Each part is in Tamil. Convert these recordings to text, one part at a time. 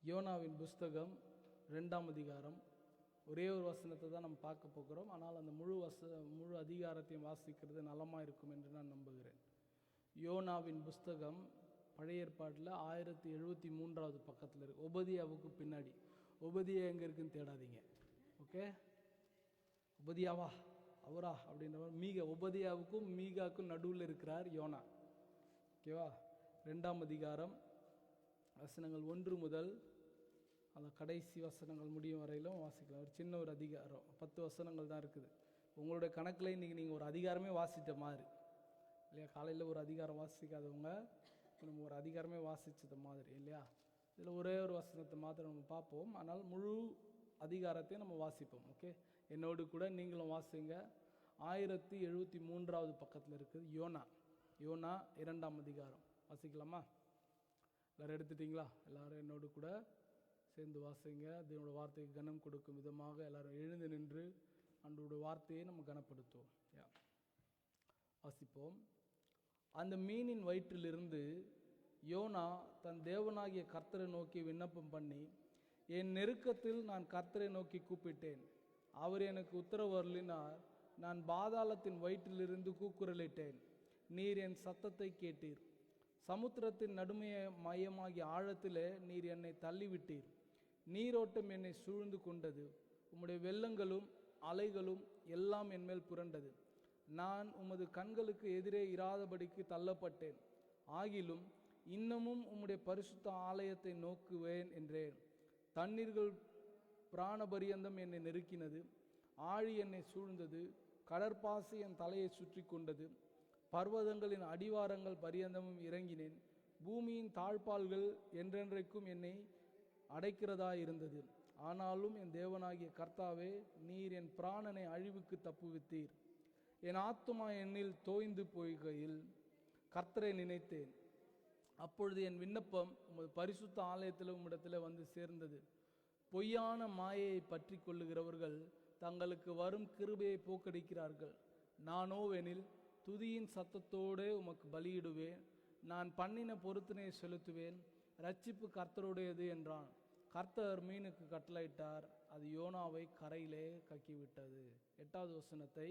யோனாவின் புஸ்தகம் 2ஆம் அதிகாரம். ஒரே ஒரு வசனத்தை தான் நம்ம பார்க்க போகிறோம். ஆனால் அந்த முழு அதிகாரத்தையும் வாசிக்கிறது நலமாக இருக்கும் என்று நான் நம்புகிறேன். யோனாவின் புஸ்தகம் பழைய ஏற்பாட்டில் 1073வது பக்கத்தில் இருக்கு. ஒபதியாவுக்கு பின்னாடி. ஒபதியா எங்கே இருக்குன்னு தேடாதீங்க. ஓகே, ஒபதியாவா அவரா அப்படின்ற ஒபதியாவுக்கும் மீகாவுக்கும் நடுவில் இருக்கிறார் யோனா. ஓகேவா? 2ஆம் அதிகாரம் வசனங்கள் 1 முதல் அந்த கடைசி வசனங்கள் முடியும் வரையிலும் வாசிக்கலாம். ஒரு அதிகாரம் 10 வசனங்கள் தான் இருக்குது. உங்களுடைய கணக்கில் இன்றைக்கி நீங்கள் ஒரு அதிகாரமே வாசித்த மாதிரி இல்லையா? காலையில் ஒரு அதிகாரம் வாசிக்காதவங்க நம்ம ஒரு அதிகாரமே வாசித்தது மாதிரி இல்லையா? இதில் ஒரே ஒரு வசனத்தை மாத்திரம் நம்ம பார்ப்போம். ஆனால் முழு அதிகாரத்தையும் நம்ம வாசிப்போம். ஓகே, என்னோடு கூட நீங்களும் வாசிங்க. 1073வது பக்கத்தில் இருக்குது யோனா. 2ஆம் அதிகாரம் வாசிக்கலாமா? எல்லோரும் எடுத்துட்டிங்களா? எல்லோரும் என்னோடு கூட சேர்ந்து வாசிங்க. அதனோட வார்த்தைக்கு கனம் கொடுக்கும் விதமாக எல்லோரும் எழுந்து நின்று அன்றோட வார்த்தையை நம்ம கனப்படுத்துவோம். வாசிப்போம். அந்த மீனின் வயிற்றிலிருந்து யோனா தன் தேவனாகிய கர்த்தரை நோக்கி விண்ணப்பம் பண்ணி, என் நெருக்கத்தில் நான் கர்த்தரை நோக்கி கூப்பிட்டேன். அவர் எனக்கு உத்தரவு அருளினார். நான் பாதாளத்தின் வயிற்றிலிருந்து கூக்குரலிட்டேன். நீர் என் சத்தத்தை கேட்டீர். சமுத்திரத்தின் நடுமைய மையமாகிய ஆழத்திலே நீர் என்னை தள்ளிவிட்டீர். நீரோட்டம் என்னை சூழ்ந்து கொண்டது. உம்முடைய வெள்ளங்களும் அலைகளும் எல்லாம் என்மேல் புரண்டது. நான் உமது கண்களுக்கு எதிரே இராதபடிக்கு தள்ளப்பட்டேன். ஆகிலும் இன்னமும் உம்முடைய பரிசுத்த ஆலயத்தை நோக்குவேன் என்றேன். தண்ணீர்கள் பிராணபரியந்தம் என்னை நெருக்கினது. ஆழி என்னை சூழ்ந்தது. கடற்பாசி என் தலையை சுற்றி கொண்டது. பர்வதங்களின் அடிவாரங்கள் பரியந்தமும் இறங்கினேன். பூமியின் தாழ்பால்கள் என்றென்றைக்கும் என்னை அடைக்கிறதா இருந்தது. ஆனாலும் என் தேவனாகிய கர்த்தாவே, நீர் என் பிராணனை அழிவுக்கு தப்புவித்தீர். என் ஆத்துமா என்னில் தோய்ந்து போய்கையில் கர்த்தரை நினைத்தேன். அப்பொழுது என் விண்ணப்பம் உமது பரிசுத்த ஆலயத்தில் உம்மிடத்தில் வந்து சேர்ந்தது. பொய்யான மாயையை பற்றி கொள்ளுகிறவர்கள் தங்களுக்கு வரும் கிருபையை போக்கடிக்கிறார்கள். நானோவெனில் துதியின் சத்தத்தோடு உமக்கு பலியிடுவேன். நான் பண்ணின பொருத்தனையை செலுத்துவேன். இரட்சிப்பு கர்த்தருடையது என்றான். கர்த்தர் மீனுக்கு கட்டளையிட்டார். அது யோனாவை கரையிலே கக்கிவிட்டது. 8வது வசனத்தை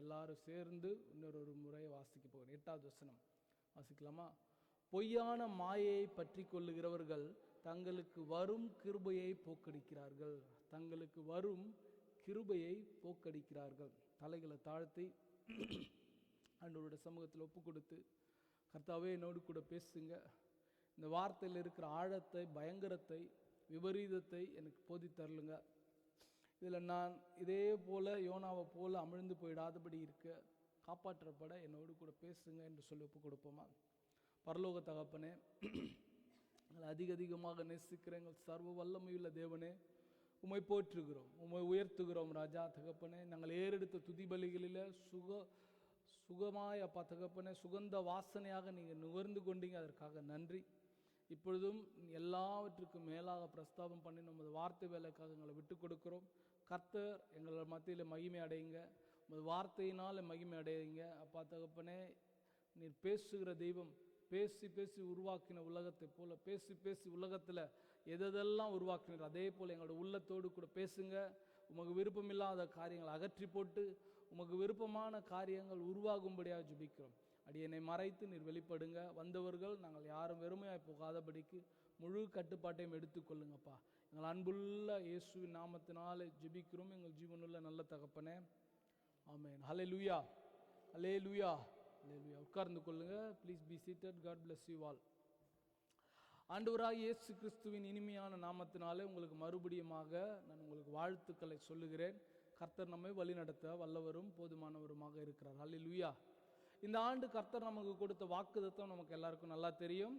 எல்லாரும் சேர்ந்து இன்னொரு முறை வாசிக்க போகிறேன். 8வது வசனம் வாசிக்கலாமா? பொய்யான மாயையை பற்றி கொள்ளுகிறவர்கள் தங்களுக்கு வரும் கிருபையை போக்கடிக்கிறார்கள். தங்களுக்கு வரும் கிருபையை போக்கடிக்கிறார்கள். தலைகளை தாழ்த்தி ஆண்டவருடைய சமூகத்தில் ஒப்பு கொடுத்து, கர்த்தாவே என்னோடு கூட பேசுங்க. இந்த வார்த்தையில் இருக்கிற ஆழத்தை, பயங்கரத்தை, விபரீதத்தை எனக்கு போதித்தரலுங்க. இதில் நான் இதே போல் யோனாவை போல் அமிழ்ந்து போயிடாதபடி இருக்க காப்பாற்றப்பட என்னோடு கூட பேசுங்க என்று சொல்லி ஒப்பு கொடுப்போமா? பரலோக தகப்பனே, எங்களை அதிகமாக நேசிக்கிற எங்கள் சர்வ வல்லமையுள்ள தேவனே, உம்மை போற்றுகிறோம், உம்மை உயர்த்துகிறோம். ராஜா தகப்பனே, நாங்கள் ஏறெடுத்த துதிபலிகளில் சுகமாய் அப்பா தகப்பனே, சுகந்த வாசனையாக நீங்கள் நுகர்ந்து கொண்டீங்க. அதற்காக நன்றி. இப்பொழுதும் எல்லாவற்றுக்கும் மேலாக பிரஸ்தாபம் பண்ணி நமது வார்த்தை வேலைக்காக எங்களை விட்டு கொடுக்கிறோம். கர்த்தர் எங்கள் மத்தியில் மகிமை அடையுங்க. உமது வார்த்தையினால் மகிமை அடையுங்க. அப்பா தகப்பனே, நீர் பேசுகிற தெய்வம். பேசி பேசி உருவாக்கின உலகத்தை போல பேசி உலகத்தில் எதெல்லாம் உருவாக்கினார் அதே போல் எங்களோட உள்ளத்தோடு கூட பேசுங்க. உமக்கு விருப்பமில்லாத காரியங்களை அகற்றி போட்டு உமக்கு விருப்பமான காரியங்கள் உருவாகும்படியாக ஜெபிக்கிறோம். அடியனை மறைத்து நீர் வெளிப்படுங்க. வந்தவர்கள் நாங்கள் யாரும் வெறுமையாய் போகாதபடிக்கு முழு கட்டுப்பாட்டையும் எடுத்துக்கொள்ளுங்கப்பா. எங்கள் அன்புள்ள இயேசுவின் நாமத்தினாலே ஜெபிக்கிறோம் எங்கள் ஜீவனுள்ள நல்ல தகப்பனே, ஆமென். ஹல்லேலூயா, ஹல்லேலூயா, ஹல்லேலூயா. உட்கார்ந்து கொள்ளுங்க. Please be seated. God bless you all. ஆண்டவராகிய இயேசு கிறிஸ்துவின் இனிமையான நாமத்தினாலே உங்களுக்கு மறுபடியுமாக நான் உங்களுக்கு வாழ்த்துக்களை சொல்லுகிறேன். கர்த்தர் நம்மை வழிநடத்த வல்லவரும் போதுமானவருமாக இருக்கிறார். ஹல்லேலூயா. இந்த ஆண்டு கர்த்தர் நமக்கு கொடுத்த வாக்குத்தத்தம் நமக்கு எல்லாருக்கும் நல்லா தெரியும்.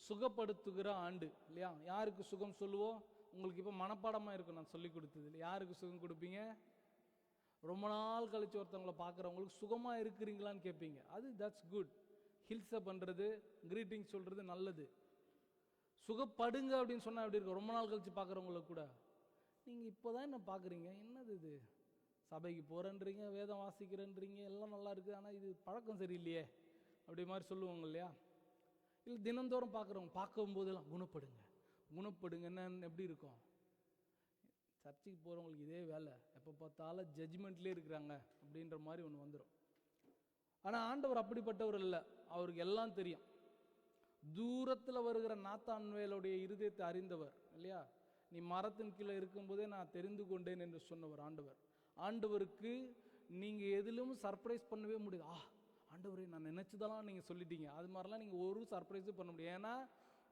சுகப்படுத்துகிற ஆண்டு இல்லையா? யாருக்கு சுகம் சொல்லுவோம்? உங்களுக்கு இப்போ மனப்பாடமாக இருக்கும் நான் சொல்லி கொடுத்தது. யாருக்கு சுகம் கொடுப்பீங்க? ரொம்ப நாள் கழிச்சு ஒருத்தவங்களை பார்க்குறவங்களுக்கு சுகமாக இருக்கிறீங்களான்னு கேட்பீங்க. That's good. ஹில்ஸை பண்ணுறது, கிரீட்டிங் சொல்கிறது நல்லது. சுகப்படுங்க அப்படின்னு சொன்னால் எப்படி இருக்கும்? ரொம்ப நாள் கழித்து பார்க்குறவங்களுக்கு கூட நீங்கள் இப்போ தான் என்ன பார்க்குறீங்க, என்னது இது, சபைக்கு போகிறேன்றீங்க, வேதம் வாசிக்கிறேன்றீங்க, எல்லாம் நல்லா இருக்குது, ஆனால் இது பழக்கம் சரியில்லையே அப்படி மாதிரி சொல்லுவாங்க இல்லையா? இல்லை தினந்தோறும் பார்க்குறவங்க பார்க்கும்போதெல்லாம் குணப்படுங்க குணப்படுங்கன்னா எப்படி இருக்கும்? சர்ச்சுக்கு போகிறவங்களுக்கு இதே வேலை, எப்போ பார்த்தாலும் ஜட்ஜ்மெண்ட்லேயே இருக்கிறாங்க அப்படின்ற மாதிரி ஒன்று வந்துடும். ஆனால் ஆண்டவர் அப்படிப்பட்டவர் இல்லை. அவருக்கு எல்லாம் தெரியும். தூரத்தில் வருகிற நாத்தான்வேலுடைய இருதயத்தை அறிந்தவர் இல்லையா? நீ மரத்தின் கீழே இருக்கும்போதே நான் தெரிந்து கொண்டேன் என்று சொன்னவர் ஆண்டவர். ஆண்டவருக்கு நீங்கள் எதிலும் சர்ப்ரைஸ் பண்ணவே முடியாது. ஆண்டவரே நான் நினச்சதெல்லாம் நீங்கள் சொல்லிட்டீங்க, அது மாதிரிலாம் நீங்கள் ஒரு சர்ப்ரைஸும் பண்ண முடியாது. ஏன்னா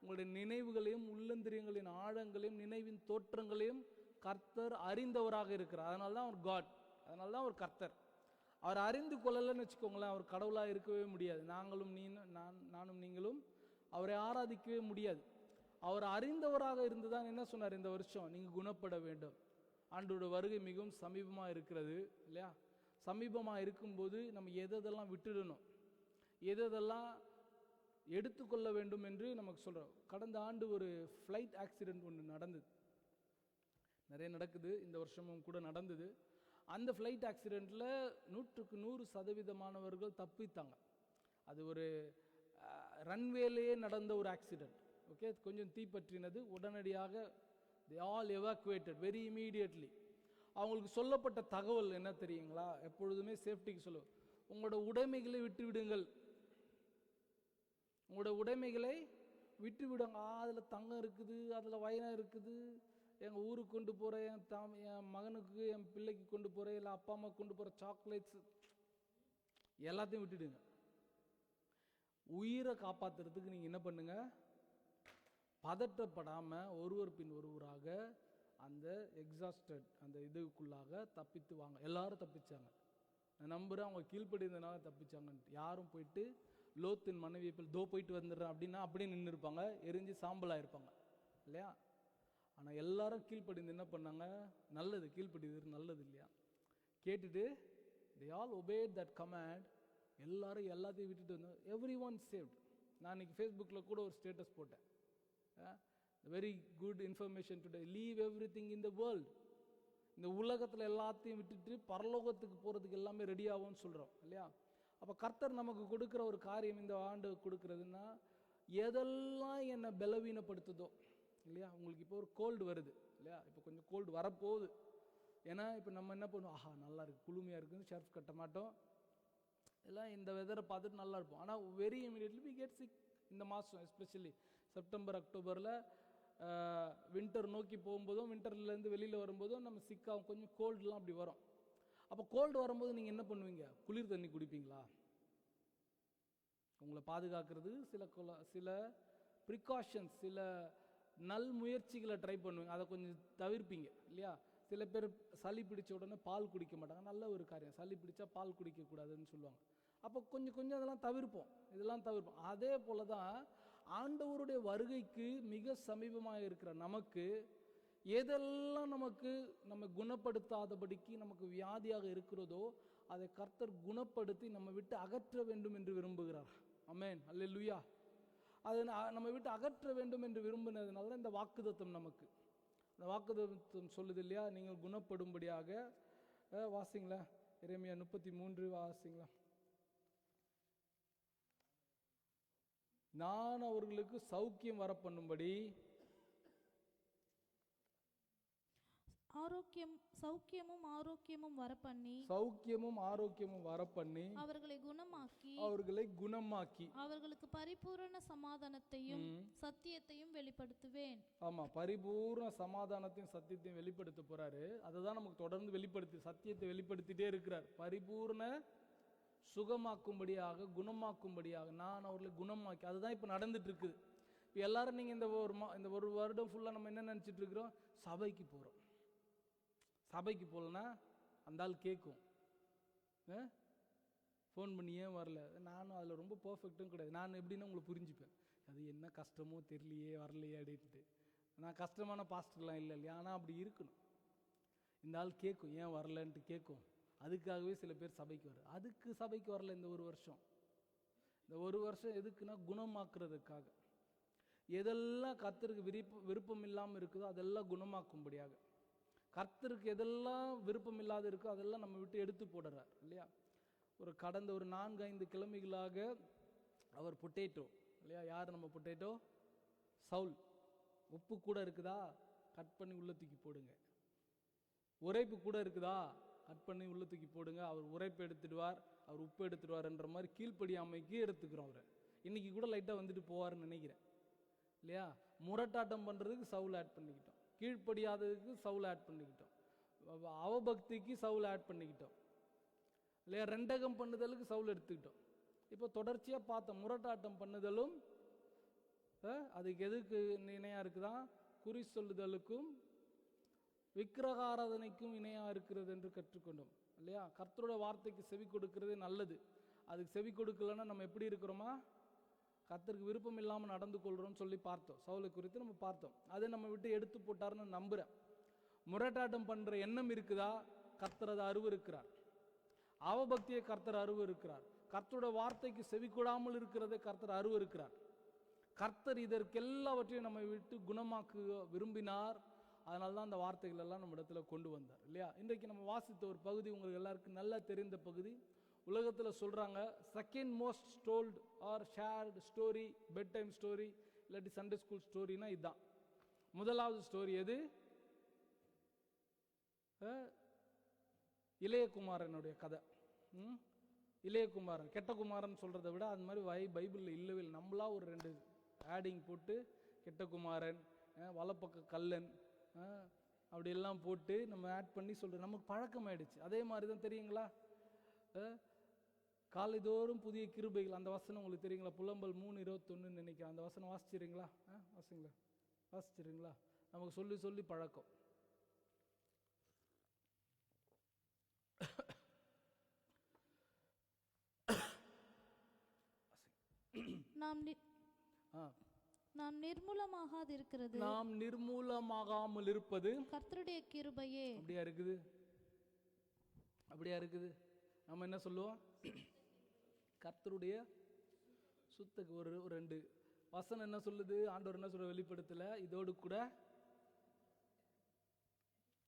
உங்களுடைய நினைவுகளையும் உள்ளந்திரியங்களின் ஆழங்களையும் நினைவின் தோற்றங்களையும் கர்த்தர் அறிந்தவராக இருக்கிறார். அதனால தான் அவர் காட், அதனால தான் அவர் கர்த்தர். அவர் அறிந்து கொள்ளலைன்னு வச்சுக்கோங்களேன், அவர் கடவுளாக இருக்கவே முடியாது. நானும் நீங்களும் அவரை ஆராதிக்கவே முடியாது. அவர் அறிந்தவராக இருந்து தான் என்ன சொன்னார்? இந்த வருஷம் நீங்கள் குணப்பட வேண்டும், ஆண்டவருடைய வருகை மிகவும் சமீபமாக இருக்கிறது இல்லையா? சமீபமாக இருக்கும்போது நம்ம எதெல்லாம் விட்டுடணும், எதெல்லாம் எடுத்துக்கொள்ள வேண்டும் என்று நமக்கு சொல்கிறோம். கடந்த ஆண்டு ஒரு ஃப்ளைட் ஆக்சிடெண்ட் ஒன்று நடந்தது, நிறைய நடக்குது, இந்த வருஷமும் கூட நடந்தது. அந்த ஃப்ளைட் ஆக்சிடெண்ட்டில் 100% தப்பித்தாங்க. அது ஒரு ரன்வேலேயே நடந்த ஒரு ஆக்சிடெண்ட். ஓகே, கொஞ்சம் தீப்பற்றினது. உடனடியாக they all evacuated very immediately. அவங்களுக்கு சொல்லப்பட்ட தகவல் என்ன தெரியுங்களா? எப்பொழுதுமே சேஃப்டிக்கு சொல்லுவோம், உங்களோட உடைமைகளை விட்டு விடுங்கள், உங்களோட உடைமைகளை விட்டு விடுங்க. அதில் தங்கம் இருக்குது, அதில் வைரம் இருக்குது, எங்கள் ஊருக்கு கொண்டு போகிறேன், என் மகனுக்கு என் பிள்ளைக்கு கொண்டு போகிறேன், இல்லை அப்பா அம்மா கொண்டு போகிற சாக்லேட்ஸ் எல்லாத்தையும் விட்டுடுங்க. உயிரை காப்பாற்றுறதுக்கு நீங்கள் என்ன பண்ணுங்க? பதட்டப்படாமல் ஒருவர் பின் ஒருவராக அந்த எக்ஸாஸ்டட் அந்த இதுக்குள்ளாக தப்பித்து வாங்க. எல்லாரும் தப்பிச்சாங்க. நான் நம்புகிறேன் அவங்க கீழ்ப்படிந்தனால தப்பிச்சாங்கன்ட்டு. யாரும் போயிட்டு லோத்தின் மனைவியை போயிட்டு வந்துடுறேன் அப்படின்னா அப்படியே நின்று இருப்பாங்க, எரிஞ்சு சாம்பலாக இருப்பாங்க இல்லையா? ஆனால் எல்லாரும் கீழ்ப்படிந்து என்ன பண்ணாங்க? நல்லது, கீழ்ப்படிது நல்லது இல்லையா? கேட்டுட்டு they all obeyed that command. எல்லாரும் எல்லாத்தையும் விட்டுட்டு வந்தாங்க. everyone saved. நான் இன்னைக்கு ஃபேஸ்புக்கில் கூட ஒரு ஸ்டேட்டஸ் போட்டேன், very good information today, leave everything in the world. இந்த உலகத்தில் எல்லாத்தையும் விட்டுட்டு பரலோகத்துக்கு போகிறதுக்கு எல்லாமே ரெடி ஆகும்னு சொல்கிறோம் இல்லையா? அப்போ கர்த்தர் நமக்கு கொடுக்குற ஒரு காரியம் இந்த ஆண்டு கொடுக்குறதுன்னா, எதெல்லாம் என்னை பலவீனப்படுத்துதோ இல்லையா? உங்களுக்கு இப்போ ஒரு கோல்டு வருது இல்லையா? இப்போ கொஞ்சம் கோல்டு வரப்போகுது. ஏன்னா இப்போ நம்ம என்ன பண்ணுவோம்? ஆஹா நல்லா இருக்குது, குளுமையாக இருக்குதுன்னு ஷர்ஃப் கட்ட மாட்டோம், எல்லாம் இந்த வெதரை பார்த்துட்டு நல்லா இருப்போம். ஆனால் very immediately we get sick. இந்த மாதம் எஸ்பெஷலி செப்டம்பர் அக்டோபரில் வின்டர் நோக்கி போகும்போதும் வின்டர்லேருந்து வெளியில் வரும்போதும் நம்ம சிக்காகும், கொஞ்சம் கோல்டுலாம் அப்படி வரும். அப்போ கோல்டு வரும்போது நீங்கள் என்ன பண்ணுவீங்க? குளிர் தண்ணி குடிப்பீங்களா? உங்களை பாதுகாக்கிறது சில ப்ரிகாஷன்ஸ், சில நல் முயற்சிகளை ட்ரை பண்ணுவீங்க, அதை கொஞ்சம் தவிர்ப்பீங்க இல்லையா? சில பேர் சளி பிடிச்ச உடனே பால் குடிக்க மாட்டாங்க, நல்ல ஒரு காரியம். சளி பிடிச்சா பால் குடிக்கக்கூடாதுன்னு சொல்லுவாங்க. அப்போ கொஞ்சம் அதெல்லாம் தவிர்ப்போம், இதெல்லாம் தவிர்ப்போம். அதே போல தான் ஆண்டவருடைய வருகைக்கு மிக சமீபமாக இருக்கிற நமக்கு எதெல்லாம் நம்ம குணப்படுத்தாதபடிக்கு நமக்கு வியாதியாக இருக்கிறதோ அதை கர்த்தர் குணப்படுத்தி நம்ம விட்டு அகற்ற வேண்டும் என்று விரும்புகிறார். ஆமென், அல்லேலூயா. அதை நம்ம விட்டு அகற்ற வேண்டும் என்று விரும்பினதுனால இந்த வாக்குத்தத்தம் நமக்கு. இந்த வாக்குத்தத்தம் சொல்லுது இல்லையா, நீங்கள் குணப்படும்படியாக. வாசிங்களா, எரேமியா 33 வாசிங்களா. நான் அவர்களுக்கு சௌக்கியம் வர பண்ணும்படி சௌக்கியமும் ஆரோக்கியமும் வர பண்ணி அவர்களை குணமாக்கி அவர்களுக்கு பரிபூரண சமாதானத்தையும் சத்தியத்தையும் வெளிப்படுத்துவேன். ஆமா, பரிபூர்ண சமாதானத்தையும் சத்தியத்தையும் வெளிப்படுத்த போறாரு. அதுதான் நமக்கு தொடர்ந்து சத்தியத்தை வெளிப்படுத்திட்டே இருக்கிறார். பரிபூர்ண சுகமாக்கும்படியாக, குணமாக்கும்படியாக நான் அவர்களை குணமாக்கி, அதுதான் இப்போ நடந்துட்டு இருக்குது. இப்போ எல்லாரும் நீங்கள் இந்த ஒரு வருடம் ஃபுல்லாக நம்ம என்ன நினச்சிட்டு இருக்கிறோம்? சபைக்கு போகிறோம். சபைக்கு போகலன்னா அந்த ஆள் கேட்கும், ஃபோன் பண்ணி ஏன் வரல. நானும் அதில் ரொம்ப பர்ஃபெக்டும் கிடையாது. நான் எப்படின்னா உங்களை புரிஞ்சுப்பேன், அது என்ன கஷ்டமோ தெரியலையே வரலையே அப்படின்ட்டு. நான் கஷ்டமான பாஸ்டர்லாம் இல்லையா? ஆனால் அப்படி இருக்கணும். இந்த ஆள் கேட்கும், ஏன் வரலன்ட்டு கேட்கும். அதுக்காகவே சில பேர் சபைக்கு அதுக்கு சபைக்கு வரல. இந்த ஒரு வருஷம் எதுக்குன்னா குணமாக்குறதுக்காக. எதெல்லாம் கர்த்தருக்கு விருப்பம் இல்லாமல் இருக்குதோ அதெல்லாம் குணமாக்கும்படியாக. கர்த்தருக்கு எதெல்லாம் விருப்பம் இல்லாத இருக்கோ அதெல்லாம் நம்ம விட்டு எடுத்து போடுறார் இல்லையா? கடந்த ஒரு 4-5 கிழமைகளாக அவர் பொட்டேட்டோ இல்லையா? யார் நம்ம பொட்டேட்டோ? சவுல். உப்பு கூட இருக்குதா, கட் பண்ணி உள்ள தூக்கி போடுங்க. உரைப்பு கூட இருக்குதா, கட் பண்ணி உள்ள தூக்கி போடுங்க. அவர் உரைப்பு எடுத்துடுவார், அவர் உப்பு எடுத்துடுவார்ன்ற மாதிரி கீழ்ப்படியாமைக்கு எடுத்துக்கிறோம். அவர் இன்னைக்கு கூட லைட்டாக வந்துட்டு போவார்னு நினைக்கிறேன் இல்லையா? முரட்டாட்டம் பண்ணுறதுக்கு சவுல் ஆட் பண்ணிக்கிட்டோம், கீழ்ப்படியாததுக்கு சவுல் ஆட் பண்ணிக்கிட்டோம், அவபக்திக்கு சவுல் ஆட் பண்ணிக்கிட்டோம் இல்லையா? ரெண்டகம் பண்ணுதலுக்கு சவுல் எடுத்துக்கிட்டோம். இப்போ தொடர்ச்சியாக பார்த்தோம், முரட்டாட்டம் பண்ணுதலும் அதுக்கு எதுக்கு இணையாக இருக்குதான், குறி சொல்லுதலுக்கும் விக்கிரக ஆராதனைக்கும் இணையாக இருக்கிறது என்று கற்றுக்கொண்டோம் இல்லையா? கர்த்தரோட வார்த்தைக்கு செவி கொடுக்கிறது நல்லது. அதுக்கு செவி கொடுக்கலன்னா நம்ம எப்படி இருக்கிறோமா, கர்த்தருக்கு விருப்பம் இல்லாமல் நடந்து கொள்கிறோம்னு சொல்லி பார்த்தோம். சவுலை குறித்து நம்ம பார்த்தோம். அதை நம்ம விட்டு எடுத்து போட்டார்னு நம்புகிறேன். முரட்டாட்டம் பண்ணுற எண்ணம் இருக்குதா, கர்த்தர் அதை அருவு இருக்கிறார். அவபக்தியை கர்த்தர் அருவு இருக்கிறார். கர்த்தரோட வார்த்தைக்கு செவி கொடாமல் இருக்கிறதை கர்த்தர் அருவு இருக்கிறார். கர்த்தர் இதற்கெல்லாவற்றையும் நம்ம விட்டு குணமாக்க விரும்பினார். அதனால தான் அந்த வார்த்தைகள் எல்லாம் நம்ம இடத்துல கொண்டு வந்தார் இல்லையா? இன்றைக்கு நம்ம வாசித்த ஒரு பகுதி உங்களுக்கு எல்லாருக்கும் நல்லா தெரிந்த பகுதி. உலகத்தில் சொல்கிறாங்க second most told or shared story bed time story இல்லாட்டி சண்டே ஸ்கூல் ஸ்டோரினா இதுதான். முதலாவது ஸ்டோரி எது? இளையகுமாரனுடைய கதை. இளையகுமாரன், கெட்ட குமாரன் சொல்கிறத விட அது மாதிரி பைபிளில் இல்லவே இல்லை. நம்மளா ஒரு 2 ஆடிங் போட்டு கெட்ட குமாரன், வலப்பக்க கல்லன் அப்படியெல்லாம் போட்டு நம்ம ஆட் பண்ணி சொல்கிறோம். நமக்கு பழக்கமாயிடுச்சு. அதே மாதிரி தான் தெரியுங்களா, காலைதோறும் புதிய கிருபைகள், அந்த வசனம் உங்களுக்கு தெரியுங்களா? புலம்பல் 3:21 நினைக்கிறேன். அந்த வசனம் வாசிச்சிருங்களா? வாசிச்சிருங்களா? நமக்கு சொல்லி சொல்லி பழக்கம். நாம் நிர்மூலமாகாதிருக்கிறது, நாம் நிர்மூலமாகாமல் இருப்பது கர்த்தருடைய கிருபையே. அப்படியா இருக்குது, அப்படியா இருக்குது. நம்ம என்ன சொல்லுவோம்? கர்த்தருடைய சுத்த ஒரு 2 வசனம் என்ன சொல்லுது? ஆண்டவர் என்ன சொல்ற வெளிப்படுத்தல? இதோடு கூட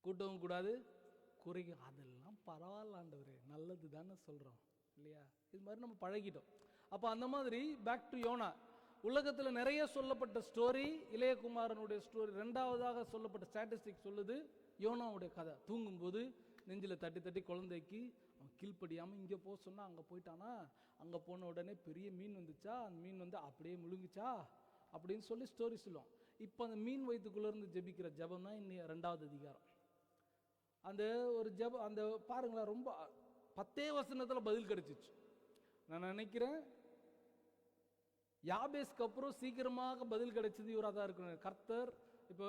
கூட்டவும் கூடாது, குறைக்கும். அதெல்லாம் பரவாயில்ல ஆண்டவரே, நல்லது தானே சொல்றோம் இல்லையா? இது மாதிரி நம்ம பழகிட்டோம். அப்போ அந்த மாதிரி பேக் டு யோனா. உலகத்தில் நிறைய சொல்லப்பட்ட ஸ்டோரி இளையகுமாரனுடைய ஸ்டோரி. 2வதாக சொல்லப்பட்ட ஸ்டாட்டிஸ்டிக் சொல்லுது யோனாவுடைய கதை. தூங்கும்போது நெஞ்சில் தட்டி தட்டி குழந்தைக்கு அவன் கீழ்ப்படியாமல் இங்கே போக சொன்னால் அங்கே போயிட்டானா, அங்கே போன உடனே பெரிய மீன் வந்துச்சா, அந்த மீன் வந்து அப்படியே முழுங்குச்சா அப்படின்னு சொல்லி ஸ்டோரி சொல்லுவோம். இப்போ அந்த மீன் வயிற்றுக்குள்ளேருந்து ஜெபிக்கிற ஜெபம் தான் இன்னும் 2வது அதிகாரம். அந்த ஒரு ஜெபம், அந்த பாருங்களேன், ரொம்ப 10 வசனத்தில் பதில் கிடைச்சிச்சு. நான் நினைக்கிறேன் யாபேஸ்க்கு அப்புறம் சீக்கிரமாக பதில் கிடைச்சது இவராக தான் இருக்கணும். கர்த்தர் இப்போ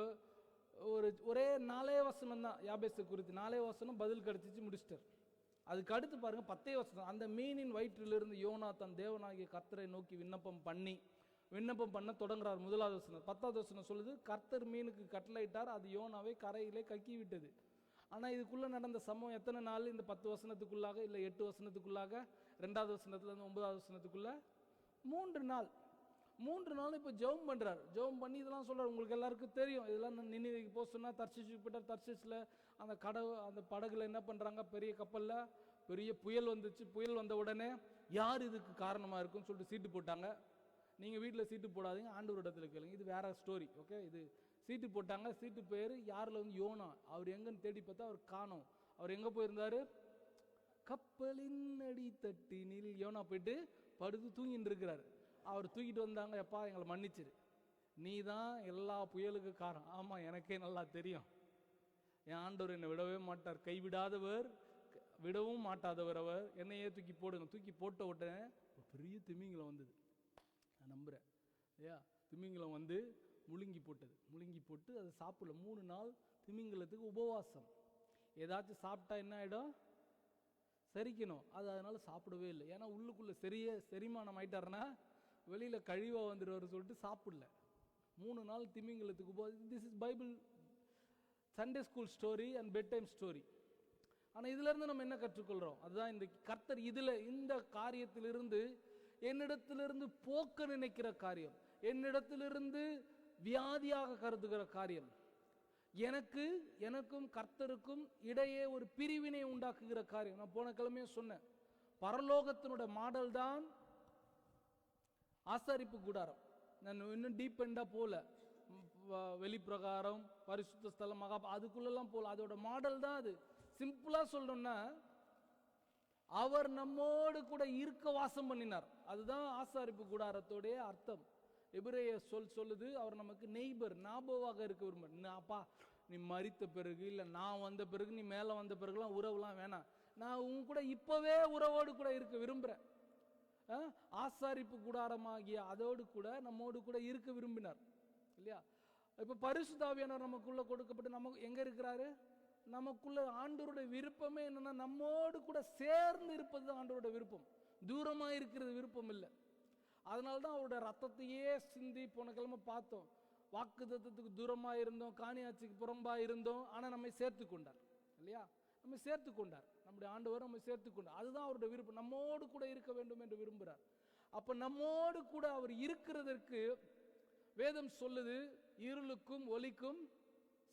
ஒரே 4 வசனம் தான் யாபேஸை குறித்து, 4 வசனம் பதில் கிடைச்சிச்சு, முடிச்சிட்டார். அதுக்கு அடுத்து பாருங்க 10 வசனம். அந்த மீனின் வயிற்றிலிருந்து யோனா தன் தேவனாகிய கர்த்தரை நோக்கி விண்ணப்பம் பண்ண தொடங்குறார். 1வது வசனம். 10வது வசனம் சொல்லுது, கர்த்தர் மீனுக்கு கட்டளையிட்டார், அது யோனாவை கரையிலே கக்கி விட்டது. ஆனால் இதுக்குள்ளே நடந்த சம்பவம் எத்தனை நாள்? இந்த 10 வசனத்துக்குள்ளாக, இல்லை 8 வசனத்துக்குள்ளாக, 2வது வசனத்துலேருந்து 9வது வசனத்துக்குள்ள 3 நாள். 3 நாள் இப்போ ஜெபம் பண்ணுறார். ஜெபம் பண்ணி இதெல்லாம் சொல்கிறார். உங்களுக்கு எல்லாருக்கும் தெரியும், இதெல்லாம் நினைவுக்கு போக சொன்னால் தர்ஷீஷுக்கு போயிட்டார். தர்ஷீஷில் அந்த படகுல என்ன பண்ணுறாங்க, பெரிய கப்பலில் பெரிய புயல் வந்துச்சு. புயல் வந்த உடனே யார் இதுக்கு காரணமாக இருக்குன்னு சொல்லிட்டு சீட்டு போட்டாங்க. நீங்கள் வீட்டில் சீட்டு போடாதீங்க, ஆண்டவர் இடத்துல கேளுங்க, இது வேற ஸ்டோரி. ஓகே, இது சீட்டு போட்டாங்க. சீட்டு பேர் யாரில் வந்து யோனா. அவர் எங்கன்னு தேடி பார்த்தா அவர் காணோம். அவர் எங்கே போயிருந்தாரு? கப்பலின் அடித்தட்டினில் யோனா போயிட்டு படுத்து தூங்கிட்டு இருக்கிறாரு. அவர் தூக்கிட்டு வந்தாங்க, எப்பா எங்களை மன்னிச்சிரு, நீ தான் எல்லா புயலுக்கு காரணம். ஆமாம், எனக்கே நல்லா தெரியும், என் ஆண்டவர் என்னை விடவே மாட்டார், கைவிடாதவர், விடவும் மாட்டாதவர் அவர், என்னையே தூக்கி போடுங்க. தூக்கி போட்ட உடனே பெரிய திமிங்கலம் வந்தது. நான் நம்புகிறேன் ஐயா, திமிங்கலம் வந்து முழுங்கி போட்டு அதை சாப்பிடல. 3 நாள் திமிங்கலத்துக்கு உபவாசம். ஏதாச்சும் சாப்பிட்டா என்ன ஆகிடும்? செரிக்கணும். அதனால சாப்பிடவே இல்லை. ஏன்னா உள்ளுக்குள்ளே செரிமானம் ஆயிட்டாருன்னா வெளியில் கழிவாக வந்துடுவார் சொல்லிட்டு சாப்பிடல. 3 நாள் திமிங்கலத்துக்கு உபவாசம். This is Bible Sunday school story and bed time story. ஆனால் இதிலிருந்து நம்ம என்ன கற்றுக்கொள்கிறோம்? அதுதான் இந்த கர்த்தர் இந்த காரியத்திலிருந்து என்னிடத்திலிருந்து போக்க நினைக்கிற காரியம், என்னிடத்திலிருந்து வியாதியாக கருதுகிற காரியம், எனக்கும் கர்த்தருக்கும் இடையே ஒரு பிரிவினை உண்டாக்குகிற காரியம். நான் போன கிழமையே சொன்னேன், பரலோகத்தினுடைய மாடல் தான் ஆசாரிப்பு கூடாரம். நான் இன்னும் டீப்பெண்டாக போல, வெளிப்பிரகாரம், பரிசுத்த ஸ்தலம், அதுக்குள்ளெல்லாம் போகலாம். அதோட மாடல் தான் அது. சிம்பிளா சொல்லணும்னா அவர் நம்மோடு கூட இருக்க வாசம் பண்ணினார். அதுதான் ஆசாரிப்பு கூடாரத்தோடைய அர்த்தம். எபிரேய சொல்லுது, அவர் நமக்கு நெய்பர், ஞாபகமாக இருக்க விரும்ப. அப்பா நீ மரித்த பிறகு இல்லை நான் வந்த பிறகு நீ மேலே வந்த பிறகுலாம் உறவுலாம் வேணாம், நான் உன் கூட இப்பவே உறவோடு கூட இருக்க விரும்புகிறேன். ஆசாரிப்பு கூடாரமாகிய அதோடு கூட நம்மோடு கூட இருக்க விரும்பினார் இல்லையா? இப்போ பரிசுத்த ஆவியானவர் நமக்குள்ள கொடுக்கப்பட்டு நமக்கு எங்க இருக்கிறாரு? நமக்குள்ள. ஆண்டவருடைய விருப்பமே என்னன்னா நம்மோடு கூட சேர்ந்து இருப்பது தான் ஆண்டவருடைய விருப்பம். தூரமா இருக்கிறது விருப்பம் இல்லை. அதனால்தான் அவருடைய ரத்தத்தையே சிந்தி போன கிழமை பார்த்தோம். வாக்குத்தத்தத்துக்கு தூரமா இருந்தோம், காணியாட்சிக்கு புறம்பா இருந்தோம், ஆனா நம்மை சேர்த்து கொண்டார் இல்லையா? நம்மை சேர்த்து கொண்டார், நம்முடைய ஆண்டவர் நம்மை சேர்த்து கொண்டார். அதுதான் அவருடைய விருப்பம், நம்மோடு கூட இருக்க வேண்டும் என்று விரும்புகிறார். அப்ப நம்மோடு கூட அவர் இருக்கிறதற்கு வேதம் சொல்லுது, இருளுக்கும் ஒளிக்கும்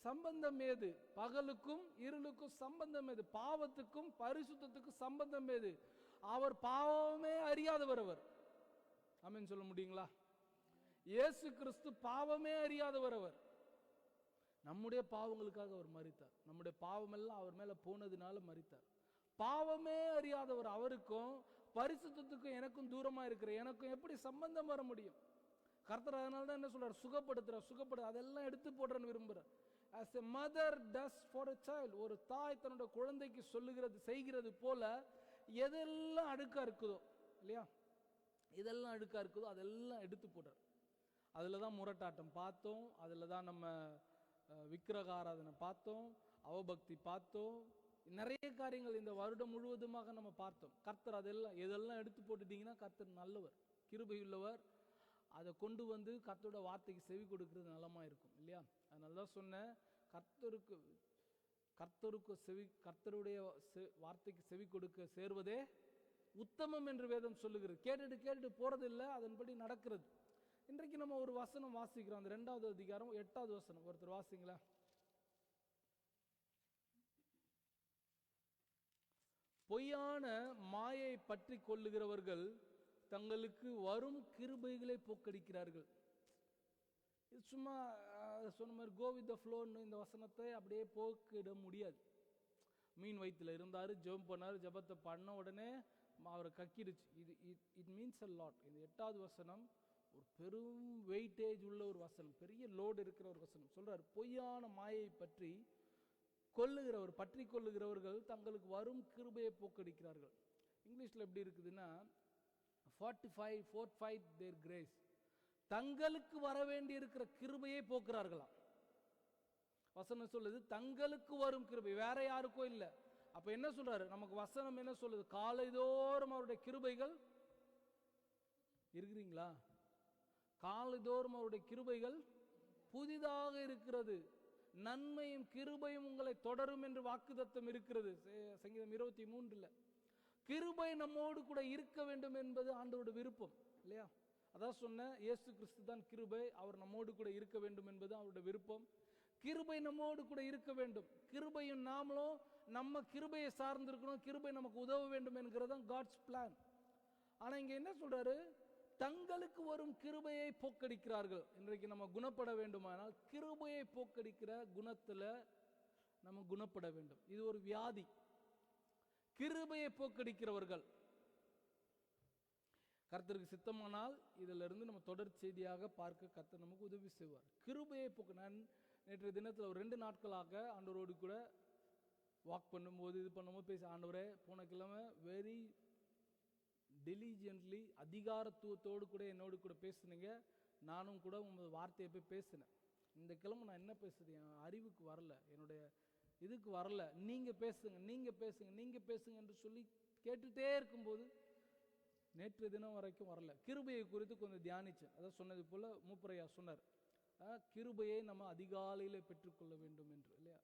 சம்பந்தம் ஏது? பகலுக்கும் இருளுக்கும் சம்பந்தம் ஏது? பாவத்துக்கும் பரிசுத்தத்துக்கும் சம்பந்தம் ஏது? அவர் பாவமே அறியாதவர். அவர் ஆமென் சொல்ல முடியுங்களா? இயேசு கிறிஸ்து பாவமே அறியாதவர். அவர் நம்முடைய பாவங்களுக்காக அவர் மரித்தார். நம்முடைய பாவம் எல்லாம் அவர் மேல போனதுனால மரித்தார். பாவமே அறியாதவர். அவருக்கும் பரிசுத்தத்துக்கும் எனக்கும் தூரமா இருக்கிற எனக்கும் எப்படி சம்பந்தம் வர முடியும்? கர்த்தர் அதனால தான் என்ன சொல்றார்? சுகப்படுத்துற அதெல்லாம் எடுத்து போடுறேன்னு விரும்புறார். As a mother does for a child, ஒரு தாய் தன்னோட குழந்தைக்கு செய்கிறது போல எதெல்லாம் அழுக்கா இருக்குதோ இல்லையா, இதெல்லாம் அழுக்கா இருக்குதோ அதெல்லாம் எடுத்து போடுறார். அதில் தான் முரட்டாட்டம் பார்த்தோம், அதில் தான் நம்ம விக்கிரக ஆராதனை பார்த்தோம், அவபக்தி பார்த்தோம், நிறைய காரியங்கள் இந்த வருடம் முழுவதுமாக நம்ம பார்த்தோம். கர்த்தர் எதெல்லாம் எடுத்து போட்டுட்டீங்கன்னா கர்த்தர் நல்லவர், கிருபையுள்ளவர். அதை கொண்டு வந்து கர்த்தரோட வார்த்தைக்கு செவி கொடுக்கிறது நலமா இருக்கும் இல்லையா? அதனால தான் சொன்னேன், கர்த்தருடைய வார்த்தைக்கு செவி கொடுக்க சேர்வதே உத்தமம் என்று வேதம் சொல்லுகிறது. கேட்டுட்டு போறது இல்லை, அதன்படி நடக்கிறது. இன்றைக்கு நம்ம ஒரு வசனம் வாசிக்கிறோம், அந்த 2வது அதிகாரம் 8வது வசனம். ஒருத்தர் வாசிங்களா? பொய்யான மாயை பற்றி கொள்ளுகிறவர்கள் தங்களுக்கு வரும் கிருபைகளை போக்கடிக்கிறார்கள். இது சும்மா சொன்ன மாதிரி கோ வித் த ஃப்ளோன்னு இந்த வசனத்தை அப்படியே போக்கிட முடியாது. மீன் வயிற்றுல இருந்தாரு, ஜெபம் பண்ணாரு, ஜெபத்தை பண்ண உடனே அவரை கக்கிடுச்சு. It means a lot. இந்த 8வது வசனம் ஒரு பெரும் வெயிட்டேஜ் உள்ள ஒரு வசனம், பெரிய லோடு இருக்கிற ஒரு வசனம். சொல்றாரு, பொய்யான மாயை பற்றி கொள்ளுகிறவர்கள் தங்களுக்கு வரும் கிருபையை போக்கடிக்கிறார்கள். இங்கிலீஷ்ல எப்படி இருக்குதுன்னா, forfeit their grace, தங்களுக்கு வர வேண்டி இருக்கிற கிருபையை போக்குறார்களாம். வசனம் சொல்லுது தங்களுக்கு வரும் கிருபை, வேற யாருக்கோ இல்ல. அப்ப என்ன சொல்றாரு நமக்கு வசனம்? என்ன சொல்லுது? காலைதோறும் அவருடைய கிருபைகள் இருக்கிறீங்களா? காலைதோறும் அவருடைய கிருபைகள் புதிதாக இருக்கிறது, நன்மையும் கிருபையும் உங்களை தொடரும் என்று வாக்குத்தத்தம் இருக்கிறது. சங்கீதம் 23. கிருபை நம்மோடு கூட இருக்க வேண்டும் என்பது ஆண்டவருடைய விருப்பம் இல்லையா? அதான் சொன்ன, இயேசு கிறிஸ்து தான் கிருபை, அவர் நம்மோடு கூட இருக்க வேண்டும் என்பது அவருடைய விருப்பம். கிருபை நம்மோடு கூட இருக்க வேண்டும். கிருபையும் நாமளும் நம்ம கிருபையை சார்ந்திருக்கணும், கிருபை நமக்கு உதவ வேண்டும் என்கிறது தான் காட்ஸ் பிளான். ஆனா இங்க என்ன சொல்றாரு? தங்களுக்கு வரும் கிருபையை போக்கடிக்கிறார்கள். இன்றைக்கு நம்ம குணப்பட வேண்டுமானால் கிருபையை போக்கடிக்கிற குணத்துல நம்ம குணப்பட வேண்டும். இது ஒரு வியாதி. கிருபையை போக்கடிக்கிறவர்கள், கர்த்தருக்கு சித்தமானால் இதுல இருந்து நம்ம தொடர் செய்தியாக பார்க்க கர்த்தர் நமக்கு உதவி செய்வார். கிருபையை போக்க. நான் நேற்று தினத்தில் ஒரு 2 நாட்களாக ஆண்டவரோடு கூட வாக் பண்ணும்போது இது பண்ணும்போது பேச, ஆண்டவரே போன கிழமை வெரி டெலிஜென்ட்லி அதிகாரத்துவத்தோடு கூட என்னோடு கூட பேசுனீங்க, நானும் கூட உங்கள் வார்த்தையை போய் பேசினேன். இந்த கிழமை நான் என்ன பேசுறது என் அறிவுக்கு வரல, என்னுடைய இதுக்கு வரல. நீங்க பேசுங்க என்று சொல்லி கேட்டுட்டே இருக்கும்போது நேற்று தினம் வரைக்கும் வரல. கிருபையை குறித்து கொஞ்சம் தியானிச்சேன். அதான் சொன்னது போல மூப்பரையா சொன்னார், கிருபையை நம்ம அதிகாலையில் பெற்றுக்கொள்ள வேண்டும் என்று இல்லையா?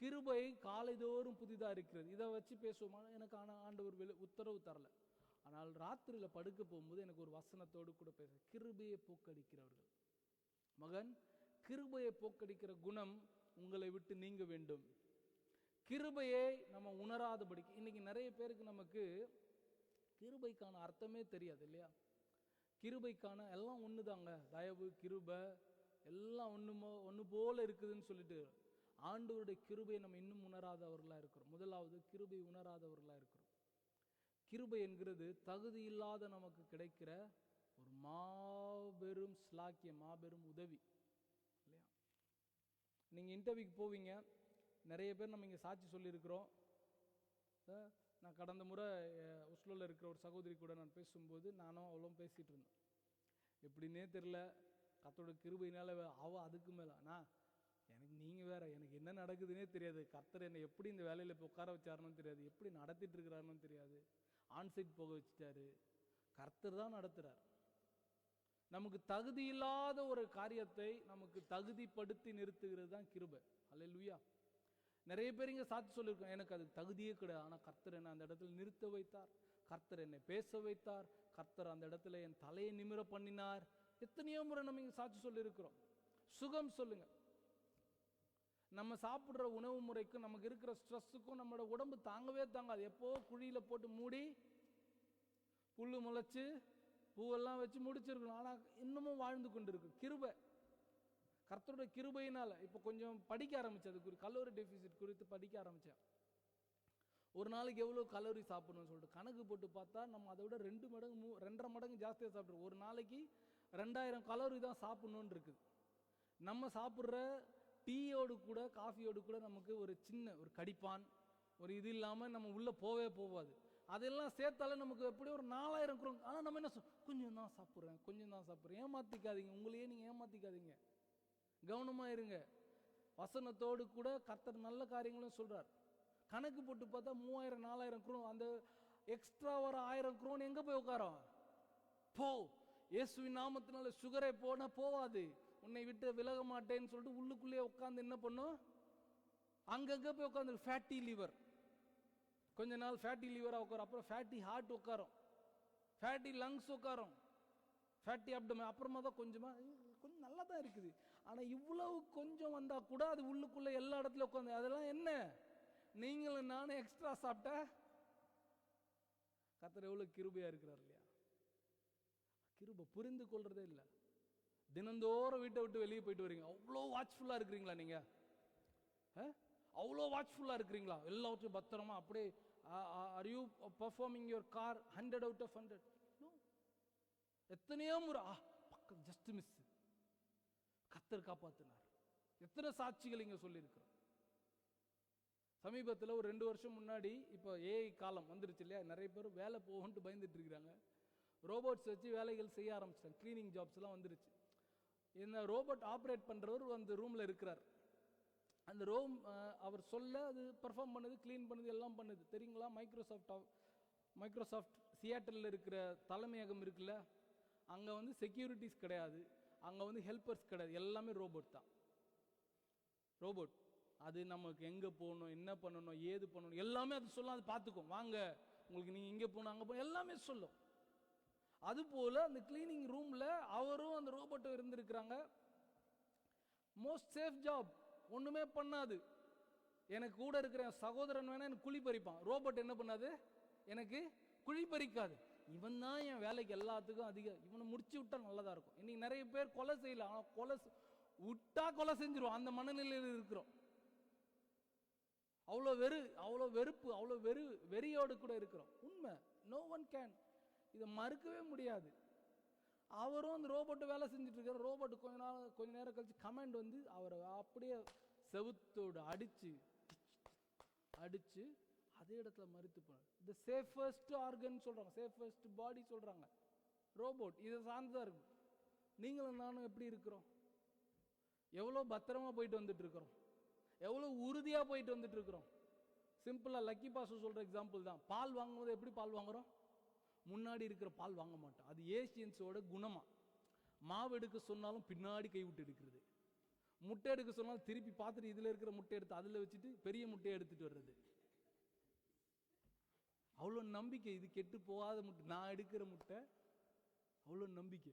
கிருபை காலைதோறும் புதிதாக இருக்கிறது. இதை வச்சு பேசுவோமா? எனக்கு ஆண்டவர் உத்தரவு தரல. ஆனால் ராத்திரியில் படுக்க போகும்போது எனக்கு ஒரு வசனத்தோடு கூட பேச, கிருபையை போக்கடிக்கிறவர்கள். மகன், கிருபையை போக்கடிக்கிற குணம் உங்களை விட்டு நீங்க வேண்டும். கிருபையை நம்ம உணராதபடி, இன்னைக்கு நிறைய பேருக்கு நமக்கு கிருபைக்கான அர்த்தமே தெரியாது இல்லையா? கிருபைக்கான எல்லாம் ஒண்ணுதாங்க, தயவு, கிருபை, எல்லாம் ஒன்று போல இருக்குதுன்னு சொல்லிட்டு ஆண்டவருடைய கிருபையை நம்ம இன்னும் உணராதவர்களா இருக்கிறோம். முதலாவது கிருபை உணராதவர்களா இருக்கிறோம். கிருபை என்கிறது தகுதி இல்லாத நமக்கு கிடைக்கிற ஒரு மாபெரும் ஸ்லாக்கியம், மாபெரும் உதவி இல்லையா? நீங்கள் இன்டர்வியூக்கு போவீங்க, நிறைய பேர் நம்ம இங்கே சாட்சி சொல்லியிருக்கிறோம். நான் கடந்த முறை ஒஸ்லோவில் இருக்கிற ஒரு சகோதரி கூட நான் பேசும்போது நானும் அவ்வளோ பேசிகிட்டு இருந்தேன். எப்படின்னே தெரில, கர்த்தரோட கிருபையினால அதுக்கு மேலே எனக்கு நீங்கள் வேற, எனக்கு என்ன நடக்குதுன்னே தெரியாது. கர்த்தர் என்னை எப்படி இந்த வேலையில் இப்போ உட்கார வச்சாருன்னு தெரியாது, எப்படி நடத்திட்டு இருக்கிறாருன்னு தெரியாது. ஆன்சைட் போக வச்சுட்டாரு. கர்த்தர் தான் நடத்துகிறார். நமக்கு தகுதி இல்லாத ஒரு காரியத்தை நமக்கு தகுதிப்படுத்தி நிறுத்துகிறது தான் கிருபை. அல்லேலூயா. நிறைய பேர் இங்கே சாட்சி சொல்லியிருக்கோம், எனக்கு அது தகுதியே கிடையாது, ஆனால் கர்த்தர் என்னை அந்த இடத்துல நிறுத்த வைத்தார், கர்த்தர் என்னை பேச வைத்தார், கர்த்தர் அந்த இடத்துல என் தலையை நிமிர பண்ணினார். எத்தனையோ முறை நம்ம இங்கே சாட்சி சொல்லியிருக்கிறோம். சுகம் சொல்லுங்க. நம்ம சாப்பிட்ற உணவு முறைக்கும் நமக்கு இருக்கிற ஸ்ட்ரெஸ்ஸுக்கும் நம்மளோட உடம்பு தாங்கவே தாங்காது. எப்போ குழியில் போட்டு மூடி புல்லு முளைச்சு பூவெல்லாம் வச்சு முடிச்சிருக்கணும், ஆனால் இன்னமும் வாழ்ந்து கொண்டு இருக்கு. கிருபை, கர்த்தரோட கிருபையினால. இப்போ கொஞ்சம் படிக்க ஆரம்பித்தேன், அது கலோரி டெபிசிட் குறித்து படிக்க ஆரம்பித்தேன். ஒரு நாளைக்கு எவ்வளோ கலோரி சாப்பிடணும்னு சொல்லிட்டு கணக்கு போட்டு பார்த்தா நம்ம அதை விட 2.5 மடங்கு ஜாஸ்தியாக சாப்பிட்றோம். ஒரு நாளைக்கு 2000 கலோரி தான் சாப்பிடணுன்னு இருக்குது. நம்ம சாப்பிட்ற டீயோடு கூட காஃபியோடு கூட நமக்கு ஒரு சின்ன ஒரு கடிப்பான் ஒரு இது இல்லாமல் நம்ம உள்ளே போகாது. அதெல்லாம் சேர்த்தாலே நமக்கு எப்படியும் ஒரு 4000 குரோம். ஆனால் நம்ம என்ன கொஞ்சம் தான் சாப்பிட்றேன். ஏமாற்றிக்காதீங்க, உங்களையே நீங்கள் ஏமாற்றிக்காதீங்க. கவனமாக இருங்க. வசனத்தோடு கூட கர்த்தர் நல்ல காரியங்களும் சொல்கிறார். கணக்கு போட்டு பார்த்தா 3000-4000 குரோன், அந்த எக்ஸ்ட்ரா வர 1000 குரோன் எங்கே போய் உட்காரோம்? இயேசுவின் நாமத்தினால சுகரை போவாது, உன்னை விட்டு விலக மாட்டேன்னு சொல்லிட்டு உள்ளுக்குள்ளேயே உட்காந்து என்ன பண்ணும்? அங்கங்கே போய் உட்காந்து ஃபேட்டி லிவர், கொஞ்ச நாள் ஃபேட்டி லிவராக உட்காரும், அப்புறம் ஃபேட்டி ஹார்ட் உட்காரும், ஃபேட்டி லங்ஸ் உட்காரும், ஃபேட்டி அப்டமன், அப்புறமா தான் கொஞ்சம் நல்லா தான் இருக்குது. ஆனால் இவ்வளவு கொஞ்சம் வந்தால் கூட அது உள்ளுக்குள்ளே எல்லா இடத்துலையும் உட்காந்து, அதெல்லாம் என்ன? நீங்களும் நானும் எக்ஸ்ட்ரா சாப்பிட்டா கர்த்தர் எவ்வளோ கிருபையாக இருக்கிறார் இல்லையா? கிருபை புரிந்து கொள்றதே இல்லை. தினந்தோறும் வீட்டை விட்டு வெளியே போயிட்டு வரீங்க, அவ்வளோ வாட்ச்ஃபுல்லாக இருக்கிறீங்களா? நீங்கள் அவ்வளோ வாட்ச்ஃபுல்லாக இருக்கிறீங்களா? எல்லாவற்றையும் பத்திரமா அப்படியே are you performing your car 100 out of 100? எத்தனையோ முறை பக்கம் ஜஸ்ட் மிஸ், கர்த்தர் காப்பாற்றினார். எத்தனை சாட்சிகள் இங்கே சொல்லியிருக்கிறோம். சமீபத்தில் ஒரு 2 வருஷம் முன்னாடி, இப்போ ஏஐ காலம் வந்துருச்சு இல்லையா, நிறைய பேர் வேலை போகன்ட்டு பயந்துட்டு இருக்கிறாங்க. ரோபோட்ஸ் வச்சு வேலைகள் செய்ய ஆரம்பிச்சிட்டாங்க, கிளீனிங் ஜாப்ஸ்லாம் வந்துருச்சு. இந்த ரோபோட் ஆப்ரேட் பண்ணுறவர் அந்த ரூமில் இருக்கிறார். அந்த ரூம் அவர் சொல்ல அது பெர்ஃபார்ம் பண்ணுது, க்ளீன் பண்ணுது, எல்லாம் பண்ணுது. தெரியுங்களா? மைக்ரோசாஃப்ட் சியாட்டலில் இருக்கிற தலைமையகம் இருக்குல்ல, அங்கே வந்து செக்யூரிட்டிஸ் கிடையாது, அங்கே வந்து ஹெல்ப்பர்ஸ் கிடையாது, எல்லாமே ரோபோட் தான். ரோபோட் அது நமக்கு எங்கே போகணும், என்ன பண்ணணும், ஏது பண்ணணும் எல்லாமே அது சொல்லும். அது பார்த்துக்கும், வாங்க உங்களுக்கு நீங்கள் இங்கே போகணும் அங்கே போகணும் எல்லாமே சொல்லும். அதுபோல் அந்த கிளீனிங் ரூமில் அவரும் அந்த ரோபோட்டும் இருந்திருக்கிறாங்க. மோஸ்ட் சேஃப் ஜாப், ஒன்றுமே பண்ணாது. எனக்கு கூட இருக்கிற சகோதரன் வேணா எனக்கு குழி பறிப்பான், ரோபோட் என்ன பண்ணாது, எனக்கு குழி பறிக்காது. இவன் தான் என் வேலைக்கு எல்லாத்துக்கும் அதிகம், இவனை முடிச்சு விட்டா நல்லதாக இருக்கும். இன்னைக்கு நிறைய பேர் கொலை செய்யலாம், ஆனால் கொலை செஞ்சிருவோம், அந்த மனநிலையில் இருக்கிறோம். அவ்வளோ வெறுப்பு, அவ்வளோ வெறியோடு கூட இருக்கிறோம். உண்மை, நோ ஒன் கேன், இதை மறுக்கவே முடியாது. அவரும் அந்த ரோபோட்டை வேலை செஞ்சுட்டு இருக்காரு. ரோபோட்டு கொஞ்ச நேரம் கழிச்சு கமாண்ட் வந்து அவரை அப்படியே செவுத்தோடு அடிச்சு அதே இடத்துல மறுத்து போனார். தி சேஃபஸ்ட் ஆர்கன் சொல்றாங்க, சேஃபஸ்ட் பாடி சொல்றாங்க ரோபோட். இதை சார்ந்துதான் இருக்கு. நீங்களும் நானும் எப்படி இருக்கிறோம்? எவ்வளோ பத்திரமா போயிட்டு வந்துட்டு இருக்கிறோம், எவ்வளோ உறுதியாக போயிட்டு வந்துட்டு இருக்கிறோம். சிம்பிளாக லக்கி பாசு சொல்கிற எக்ஸாம்பிள் தான். பால் வாங்கும்போது எப்படி பால் வாங்குறோம்? முன்னாடி இருக்கிற பால் வாங்க மாட்டோம். அது ஏசியன்ஸோட குணமாக. மாவு எடுக்க சொன்னாலும் பின்னாடி கை விட்டு எடுக்கிறது, முட்டை எடுக்க சொன்னாலும் திருப்பி பார்த்துட்டு இதில் இருக்கிற முட்டை எடுத்து அதில் வச்சுட்டு பெரிய முட்டையை எடுத்துகிட்டு வர்றது. அவ்வளோ நம்பிக்கை, இது கெட்டு போகாத முட்டை, நான் எடுக்கிற முட்டை அவ்வளோ நம்பிக்கை.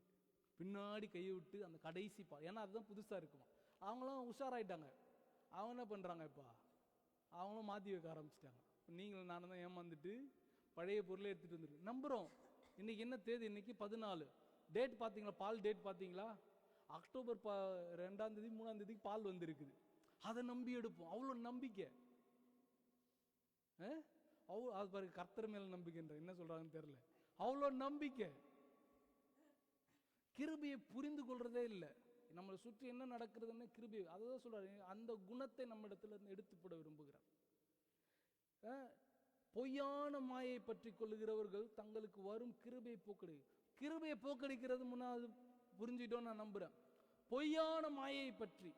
பின்னாடி கையை விட்டு அந்த கடைசி பால், ஏன்னா அதுதான் புதுசாக இருக்குமா. அவங்களும் உஷாராயிட்டாங்க. அவங்க என்ன பண்ணுறாங்க, இப்போ அவங்களும் மாற்றி வைக்க ஆரம்பிச்சிட்டாங்க. நீங்களும் நானும் தான் ஏமாந்துட்டு பழைய பொருளை எடுத்துகிட்டு வந்துருக்கு நம்புகிறோம். இன்றைக்கி என்ன தேதி? இன்றைக்கி 14. டேட் பார்த்தீங்களா? பால் டேட் பார்த்தீங்களா? அக்டோபர் 2ஆம் தேதி 3ஆம் தேதிக்கு பால் வந்திருக்குது, அதை நம்பி எடுப்போம். அவ்வளோ நம்பிக்கை. அது பாருங்க, கர்த்தர் மேல நம்பிக்கைன்ற என்ன சொல்றாங்கன்னு தெரியல. அவ்வளோ நம்பிக்கை. கிருபையை புரிந்து கொள்றதே இல்லை. நம்மளை சுற்றி என்ன நடக்கிறதுன்னு கிருபை அதான் சொல்றாரு. அந்த குணத்தை நம்ம இடத்துல இருந்து எடுத்துப்பட விரும்புகிறார். பொய்யான மாயை பற்றி கொள்ளுகிறவர்கள் தங்களுக்கு வரும் கிருபையை போக்கடிக்கிறது முன்னாடி புரிஞ்சுட்டோம் நான் நம்புறேன். பொய்யான மாயை பற்றி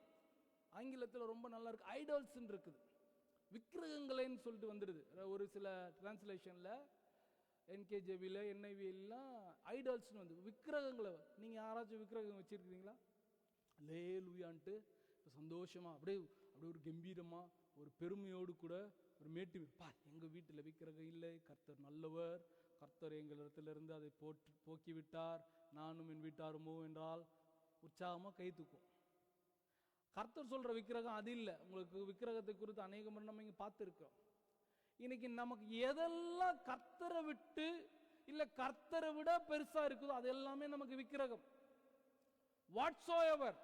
ஆங்கிலத்தில் ரொம்ப நல்லா இருக்கு, ஐடால்ஸ் இருக்குது, விக்கிரகங்களேன்னு சொல்லிட்டு வந்துடுது. ஒரு சில டிரான்ஸ்லேஷன்ல NKJVல NIVலாம் ஐடால்ஸ்னு வந்து விக்கிரகங்களை. நீங்க யாராச்சும் விக்கிரகம் வச்சிருக்கீங்களா? லேலுயான்ட்டு இப்போ சந்தோஷமா அப்படியே ஒரு கம்பீரமா ஒரு பெருமையோடு கூட ஒரு எங்க வீட்டில் விக்கிரகம் இல்லை, கர்த்தர் நல்லவர், கர்த்தர் எங்களிடத்திலிருந்து அதை போக்கி விட்டார், நானும் என் வீட்டாருமோ என்றால் உற்சாகமா கை தூக்கும். கர்த்தர் சொல்ற விக்கிரகம் அது இல்லை. உங்களுக்கு விக்கிரகத்தை குறித்து அநேக முறை நம்ம இங்க பார்த்துருக்கோம். இன்னைக்கு நமக்கு எதெல்லாம் கர்த்தரை விட்டு இல்ல கர்த்தரை விட பெருசா இருக்குதோ அது எல்லாமே நமக்கு விக்கிரகம். வாட்சோஎவர்,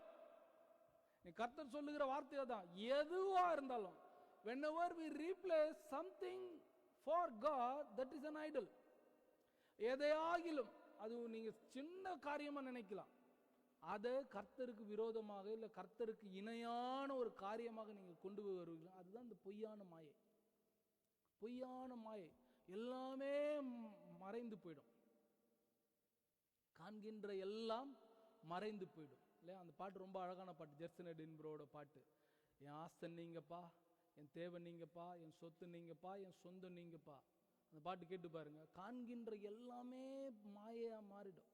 கர்த்தர் சொல்லுகிற வார்த்தை தான், எதுவா இருந்தாலும் whenever we replace something for God, that is an idol. எதையாகிலும் அது நீங்க சின்ன காரியமா நினைக்கலாம், அதை கர்த்தருக்கு விரோதமாக இல்ல கர்த்தருக்கு இணையான ஒரு காரியமாக நீங்க கொண்டு வருவீங்க. அதுதான் இந்த பொய்யான மாயை. பொய்யான மாயை எல்லாமே மறைந்து போயிடும், காண்கின்ற எல்லாம் மறைந்து போயிடும் இல்லையா? அந்த பாட்டு ரொம்ப அழகான பாட்டு, ஜெர்சன் எடின்பரோட பாட்டு. என் ஆஸ்தன் நீங்கப்பா, என் தேவன் நீங்கப்பா, என் சொத்து நீங்கப்பா, என் சொந்தம் நீங்கப்பா. அந்த பாட்டு கேட்டு பாருங்க. காண்கின்ற எல்லாமே மாயையா மாறிடும்.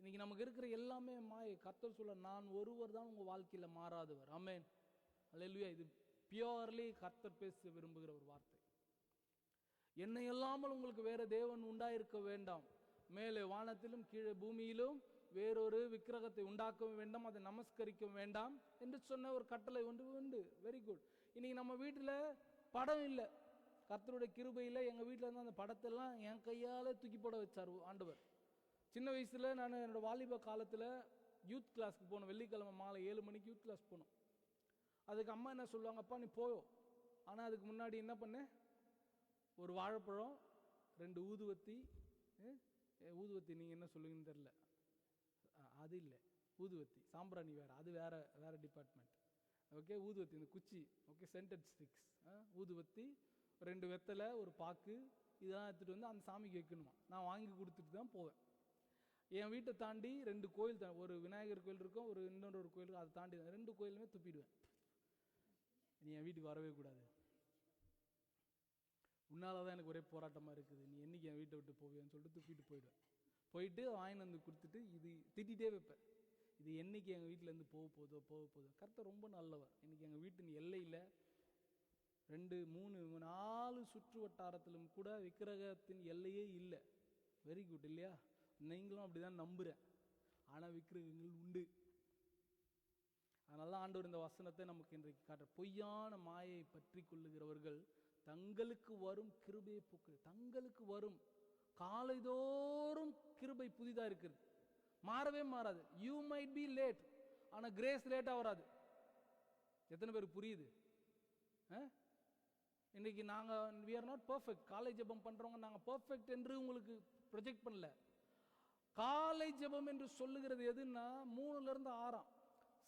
இன்னைக்கு நமக்கு இருக்கிற எல்லாமே மாயை. கர்த்தர் சொல்ல, நான் ஒருவர் தான் உங்க வாழ்க்கையில மாறாதவர். ஆமென், அல்லேலூயா. இது பியூர்லி கர்த்தர் பேச விரும்புகிற ஒரு வார்த்தை. என்னை இல்லாமல் உங்களுக்கு வேற தேவன் உண்டாயிருக்க வேண்டாம், மேலே வானத்திலும் கீழே பூமியிலும் வேறொரு விக்கிரகத்தை உண்டாக்க வேண்டாம், அதை நமஸ்கரிக்க வேண்டாம் என்று சொன்ன ஒரு கட்டளை ஒன்று உண்டு. Very good. இன்னைக்கு நம்ம வீட்டில் படம் இல்லை, கர்த்தருடைய கிருபையில் எங்கள் வீட்டில் இருந்து அந்த படத்தெல்லாம் என் கையால் தூக்கி போட வச்சார் ஆண்டவர். சின்ன வயசில் நான் என்னோட வாலிப காலத்தில் யூத் கிளாஸ்க்கு போனோம். வெள்ளிக்கிழமை மாலை 7 மணிக்கு யூத் கிளாஸ் போனோம். அதுக்கு அம்மா என்ன சொல்லுவாங்க, அப்பா நீ போயோ. ஆனால் அதுக்கு முன்னாடி என்ன பண்ணேன், ஒரு வாழைப்பழம், 2 ஊதுவத்தி. ஊதுவத்தி நீங்கள் என்ன சொல்லுங்கன்னு தெரில, அது இல்லை ஊதுவத்தி, சாம்பிராணி வேறு, அது வேற டிபார்ட்மெண்ட். ஓகே, ஊதுவத்தி இந்த குச்சி, ஓகே, சென்டட் ஸ்டிக்ஸ், ஊதுவத்தி, 2 வெத்தலை, ஒரு பாக்கு, இதெல்லாம் எடுத்துகிட்டு வந்து அந்த சாமிக்கு வைக்கணுமா. நான் வாங்கி கொடுத்துட்டு தான் போவேன். என் வீட்டை தாண்டி 2 கோயில், ஒரு விநாயகர் கோயில் இருக்கும், இன்னொரு கோயில் இருக்கும், அதை தாண்டி 2 கோயிலுமே துப்பிடுவேன். நீ என் வீட்டுக்கு வரவே கூடாது, உன்னால தான் எனக்கு ஒரே போராட்டமாக இருக்குது, நீ என்னைக்கு என் வீட்டை விட்டு போவேன்னு சொல்லிட்டு துப்பிட்டு போயிடுவேன். போயிட்டு வாங்கிட்டு வந்து கொடுத்துட்டு இது திட்டிகிட்டே வைப்பேன், இது என்னைக்கு எங்கள் வீட்டிலேருந்து போக போகுதோ. கர்த்தர் ரொம்ப நல்லவர். இன்னைக்கு எங்கள் வீட்டின் எல்லையில் 2, 3, 4 சுற்று வட்டாரத்திலும் கூட விக்கிரகத்தின் எல்லையே இல்லை. வெரி குட் இல்லையா? நீங்களும் அப்படிதான் நம்புகிறேன். ஆனால் விக்கிரகங்கள் உண்டு. அதனால ஆண்டவர் இந்த வசனத்தை நமக்கு இன்றைக்கு காட்டுற, பொய்யான மாயை பற்றி கொள்ளுகிறவர்கள் தங்களுக்கு வரும் கிருபையை போக்கு, தங்களுக்கு வரும் காலைதோறும் கிருபை புதிதா இருக்குது, மாறவே மாறாது. யூ மைட் பி லேட், ஆனா கிரேஸ் லேட்டா வராது. எத்தனை பேருக்கு புரியுது? இன்னைக்கு நாங்க we are not perfect. காலை ஜெபம் பண்றவங்க நாங்க பெர்ஃபெக்ட் என்று உங்களுக்கு ப்ரொஜெக்ட் பண்ணல. காலை ஜெபம் என்று சொல்லுகிறது எதுன்னா 3ல இருந்து 6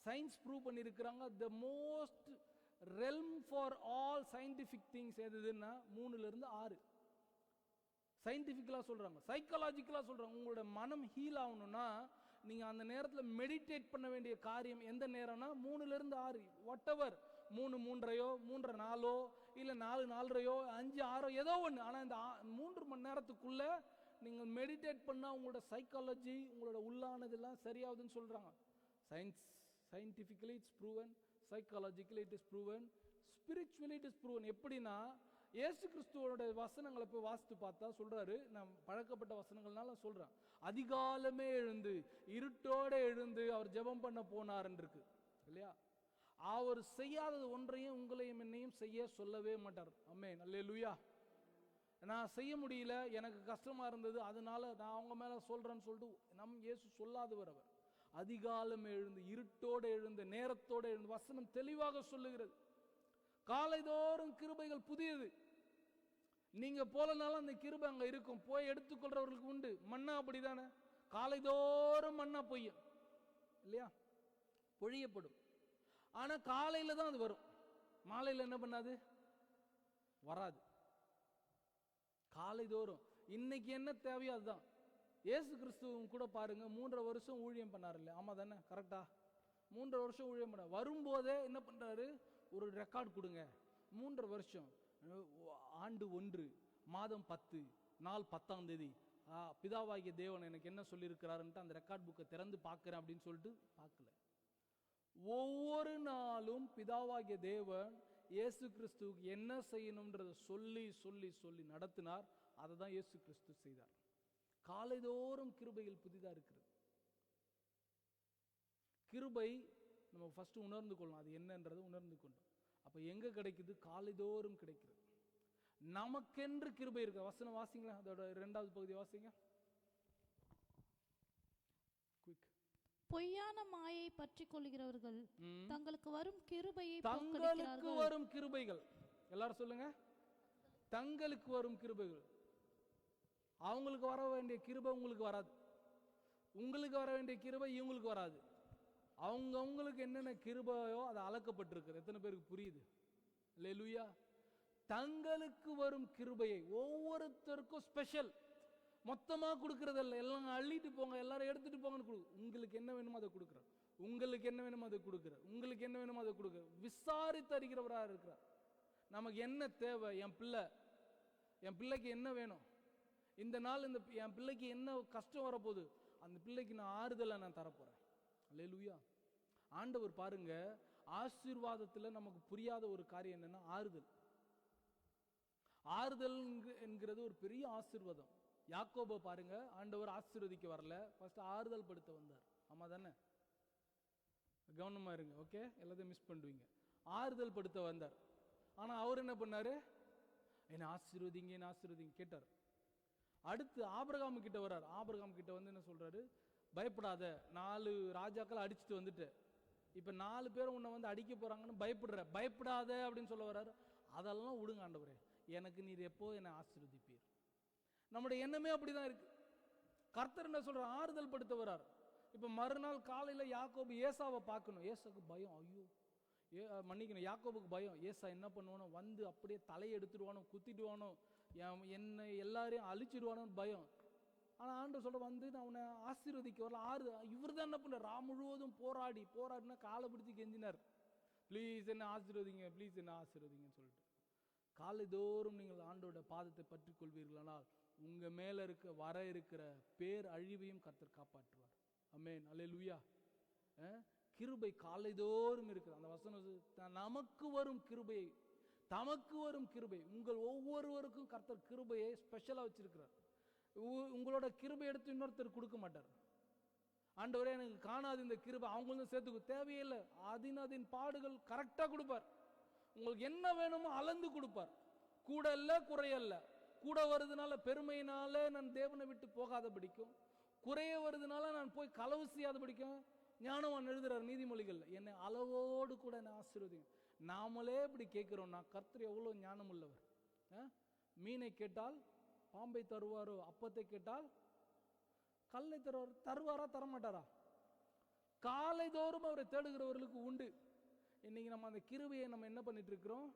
சயின்ஸ் ப்ரூவ் பண்ணியிருக்கிறாங்க. The most realm for all scientific things எதுன்னா 3ல இருந்து 6 சயின்டிஃபிக்கலா சொல்றாங்க, சைக்காலஜிக்கலா சொல்றாங்க. உங்களோட மனம் ஹீல் ஆகணும்னா நீங்க அந்த நேரத்தில் மெடிடேட் பண்ண வேண்டிய காரியம் எந்த நேரம்னா 3ல இருந்து 6, வாட் எவர், 3, 3:30, 3:30 இல்ல 4, 4:30, 5, 6 ஏதோ ஒன்று. ஆனா இந்த 3 மணி நேரத்துக்குள்ள நீங்க மெடிடேட் பண்ணா உங்களோட சைக்காலஜி, உங்களோட உள்ளானதெல்லாம் சரியாகுதுன்னு சொல்றாங்க. Scientifically it's proven, psychologically it is proven, spiritually it is proven. எப்படின்னா இயேசு கிறிஸ்துவோட வசனங்களை போய் வாசித்து பார்த்தா சொல்றாரு, நான் பழக்கப்பட்ட வசனங்கள்னால சொல்றேன், அதிகாலமே எழுந்து இருட்டோட எழுந்து அவர் ஜெபம் பண்ண போனார்ன்னு இருக்கு இல்லையா? அவர் செய்யாதது ஒன்றையும் உங்களையும் என்னையும் செய்ய சொல்லவே மாட்டார். ஆமென், அல்லேலூயா. நான் செய்ய முடியல, எனக்கு கஷ்டமா இருந்தது, அதனால நான் அவங்க மேல சொல்றேன்னு சொல்லிட்டு இயேசு சொல்லாதவர் அவர். அதிகாலம் எழுந்து, இருட்டோடு எழுந்து, நேரத்தோடு எழுந்து. வசனம் தெளிவாக சொல்லுகிறது, காலைதோறும் கிருபைகள் புதியது. நீங்க போலனாலும் அந்த கிருபை அங்க இருக்கும். போய் எடுத்துக்கொள்றவர்களுக்கு உண்டு. மன்னா அப்படிதானே, காலைதோறும் மன்னா பொய்யும் இல்லையா, பொழியப்படும். ஆனா காலையில தான் அது வரும், மாலையில என்ன பண்ணாது, வராது. காலைதோறும் இன்னைக்கு என்ன தேவையோ அதுதான். இயேசு கிறிஸ்துவும் கூட பாருங்க, 3.5 வருஷம் ஊழியம் பண்ணாரு இல்லையா? ஆமா தானே, கரெக்டா? 3.5 வருஷம் ஊழியம் பண்ண வரும்போதே என்ன பண்றாரு, ஒரு ரெக்கார்ட் கொடுங்க. 3.5 வருஷம், ஆண்டு 1, மாதம் 10, நாள் 10ஆம் தேதி, பிதாவாகிய தேவன் எனக்கு என்ன சொல்லியிருக்கிறாருன்ட்டு அந்த ரெக்கார்ட் புக்கை திறந்து பார்க்கிறேன் அப்படின்னு சொல்லிட்டு பார்க்கல. ஒவ்வொரு நாளும் பிதாவாகிய தேவன் இயேசு கிறிஸ்துவுக்கு என்ன செய்யணும்ன்றதை சொல்லி சொல்லி சொல்லி நடத்தினார். அதை தான் இயேசு கிறிஸ்து செய்தார். காலைதோறும் கிருபைகள் புதிதாக இருக்கிறது. கிருபை நம்ம ஃபர்ஸ்ட் உணர்ந்து கொள்ளணும், அது என்னன்றதை உணர்ந்து கொண்டோம். அப்ப எங்க கிடைக்குது, காலைதோறும் கிடைக்கிறது. நமக்கென்று கிருபை இருக்கு. வசனம் வாசிங்களா, அதோட 2வது பகுதி வாசிங்க. பொய்யான மாயை பற்றி கொள்கிறவர்கள் தங்களுக்கு வரும் கிருபையை தங்களுக்கு வரும் கிருபைகள், எல்லாரும் சொல்லுங்க, தங்களுக்கு வரும் கிருபைகள். அவங்களுக்கு வர வேண்டிய கிருபை உங்களுக்கு வராது, உங்களுக்கு வர வேண்டிய கிருபை இவங்களுக்கு வராது. அவங்களுக்கு என்னென்ன கிருபையோ அது அளக்கப்பட்டிருக்கு. எத்தனை பேருக்கு புரியுது? அல்லேலூயா. தங்களுக்கு வரும் கிருபையை ஒவ்வொருத்தருக்கும் ஸ்பெஷல், மொத்தமா கொடுக்கறதில்ல. எல்லாம் அள்ளிட்டு போங்க, எல்லாரும் எடுத்துட்டு போங்கன்னு கொடு. உங்களுக்கு என்ன வேணுமோ அதை கொடுக்குற, உங்களுக்கு என்ன வேணுமோ அதை கொடுக்குற, உங்களுக்கு என்ன வேணுமோ அதை கொடுக்குற. விசாரித்து அறிகிறவராக இருக்கிறார். நமக்கு என்ன தேவை, என் பிள்ளைக்கு என்ன வேணும், இந்த நாள் இந்த என் பிள்ளைக்கு என்ன கஷ்டம் வரப்போகுது, அந்த பிள்ளைக்கு நான் ஆறுதலை நான் தரப்போறேன். அல்லேலூயா. ஆண்டவர் பாருங்க, ஆசீர்வாதத்துல நமக்கு புரியாத ஒரு காரியம் என்னன்னா ஆறுதல். ஆறுதல் என்கிறது ஒரு பெரிய ஆசீர்வாதம். யாக்கோபை பாருங்க, ஆண்டவர் ஆசீர்வதிக்க வரல, ஃபர்ஸ்ட் ஆறுதல் படுத்த வந்தார். ஆமா தானே, கவனமா இருங்க, ஓகே, எல்லாத்தையும் மிஸ் பண்ணுவீங்க. ஆறுதல் படுத்த வந்தார். ஆனா அவர் என்ன பண்ணாரு, என்ன ஆசீர்வதிங்க என்ன ஆசீர்வதிங்க கேட்டார். அடுத்து ஆபிரகாம் கிட்ட வர்றார். ஆபிரகாம் கிட்ட வந்து என்ன சொல்றாரு, பயப்படாத, 4 ராஜாக்கள் அடிச்சுட்டு வந்துட்டு இப்ப 4 பேர் உன்னை வந்து அடிக்க போறாங்கன்னு பயப்படாத அப்படின்னு சொல்ல வர்றாரு. அதெல்லாம் விடுங்க ஆண்டவரே, எனக்கு நீர் எப்போ என்னை ஆசீர்வதிப்பீர். நம்முடைய எண்ணமே அப்படிதான் இருக்கு. கர்த்தர் என்ன சொல்ற, ஆறுதல் படுத்த வர்றார். இப்ப மறுநாள் காலையில யாக்கோபு ஏசாவை பார்க்கணும். ஏசாவுக்கு பயம், ஐயோ மன்னிக்கணும், யாக்கோபுக்கு பயம். ஏசா என்ன பண்ணுவானோ, வந்து அப்படியே தலையை எடுத்துடுவானோ, குத்திடுவானோ, என்னை எல்லாரையும் அழிச்சிடுவானோன்னு பயம். ஆனா ஆண்டவர் சொல்ற, வந்து நான் உன்னை ஆசீர்வதிக்க வரல. இவர் தான் என்ன பண்ற, முழுவதும் போராடினா காலை பிடிச்சி கெஞ்சினார், ப்ளீஸ் என்ன ஆசீர்வதிங்க, ப்ளீஸ் என்ன ஆசீர்வதிங்கன்னு சொல்லிட்டு. காலைதோறும் நீங்கள் ஆண்டோட பாதத்தை பற்றி கொள்வீர்களானால் உங்க மேல வர இருக்கிற பேர் அழிவையும் கர்த்தர் காப்பாற்றுவார். ஆமென், அல்லேலூயா. கிருபை காலைதோறும் இருக்குது. அந்த வசனம், நமக்கு வரும் கிருபை, தமக்கு வரும் கிருபை. உங்கள் ஒவ்வொருவருக்கும் கர்த்தர் கிருபையை ஸ்பெஷலா வச்சிருக்கிறார். உங்களோட கிருபை எடுத்து இன்னொருத்தர் கொடுக்க மாட்டார். ஆண்டவரே எனக்கு காணாது இந்த கிருபை, அவங்களும் சேர்த்துக்கு தேவையில்லை. அதின் பாடுகள் கரெக்டா கொடுப்பார். உங்களுக்கு என்ன வேணுமோ அளந்து கொடுப்பார். கூட இல்ல குறையல்ல. கூட வருதுனால பெருமையினால நான் தேவனை விட்டு போகாத படிக்கும், குறைய வருதுனால நான் போய் களவு செய்யாத படிக்கும். ஞானவான் எழுதுறார் நீதிமொழிகள், என்னை அளவோடு கூட என்னை ஆசீர்வதிங்க. நாமளே இப்படி கேட்கிறோம்னா கர்த்தர் எவ்வளவு ஞானம் உள்ளவர். மீனை கேட்டால் பாம்பை தருவாரோ, அப்பத்தை கேட்டால் கல்லை தருவாரா தரமாட்டாரா? காலைதோறும் அவரை தேடுகிறவர்களுக்கு உண்டு. இன்னைக்கு நம்ம அந்த கிருபையை நம்ம என்ன பண்ணிட்டு இருக்கிறோம்,